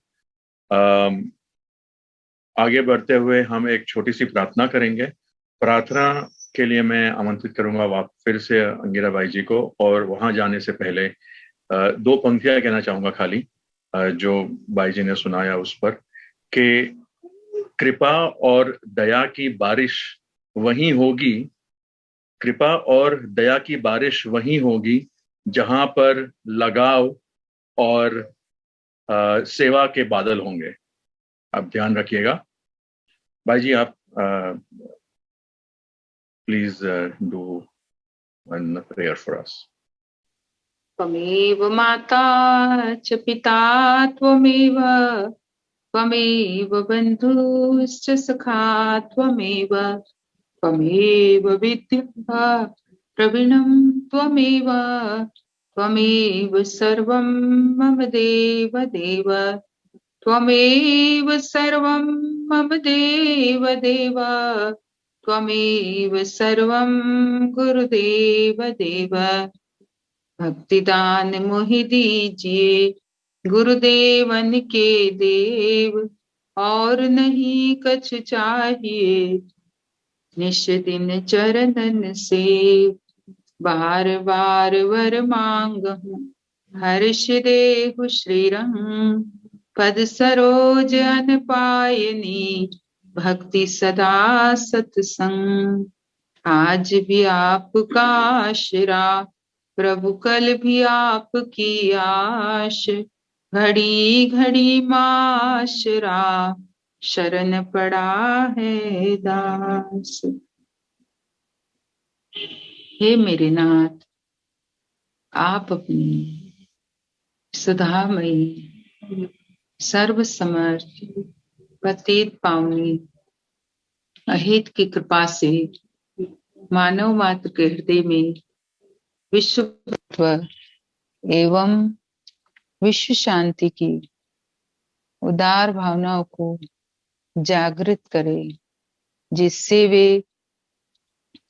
आगे बढ़ते हुए हम एक छोटी सी प्रार्थना करेंगे। प्रार्थना के लिए मैं आमंत्रित करूंगा आप फिर से अंगिरा भाई जी को, और वहां जाने से पहले दो पंक्तियां कहना चाहूंगा खाली, जो भाई जी ने सुनाया उस पर, कि कृपा और दया की बारिश वहीं होगी, कृपा और दया की बारिश वहीं होगी जहां पर लगाव और सेवा के बादल होंगे। आप ध्यान रखिएगा। भाई जी आप please do one prayer for us. त्वमेव माता च पिता त्वमेव त्वमेव बन्धुश्च सखा त्वमेव त्वमेव विद्या प्रवीणं त्वमेव त्वमेव सर्वं मम देव देव त्वमेव सर्वं मम देव देव त्वमेव सर्वं गुरुदेव देव भक्तिदान मोहि दीजिए गुरुदेवन के देव और नहीं कछ चाहिए निश दिन चरणन से बार बार वर मांगहूँ हर्ष देहु श्रीरंग पद सरोज अन पायनी भक्ति सदा सत्संग आज भी आपका आशरा प्रभु कल भी आपकी आश घड़ी घड़ी माशरा शरण पड़ा है दास। हे मेरे नाथ, आप अपनी सुधामयी सर्व समर्थ पतित पावनी अहित की कृपा से मानव मात्र के हृदय में विश्व एवं विश्व शांति की उदार भावनाओं को जागृत करे, जिससे वे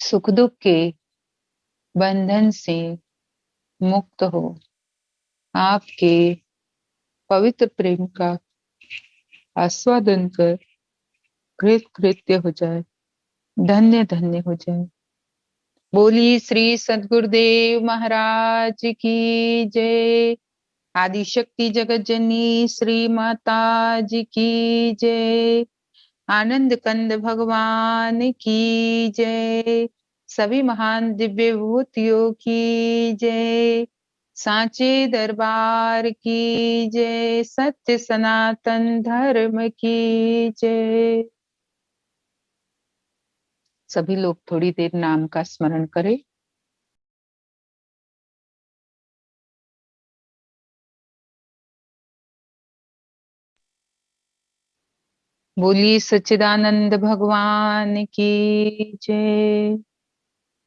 सुख दुख के बंधन से मुक्त हो, आपके पवित्र प्रेम का आस्वादन कर कृत कृत्य हो जाए, धन्य धन्य हो जाए। बोली श्री सद्गुरुदेव महाराज की जय। आदिशक्ति जगत जननी श्री माता जी की जय। आनंद कंद भगवान की जय। सभी महान दिव्य विभूतियों की जय। सांचे दरबार की जय। सत्य सनातन धर्म की जय। सभी लोग थोड़ी देर नाम का स्मरण करें। बोलिए सच्चिदानंद भगवान की जय।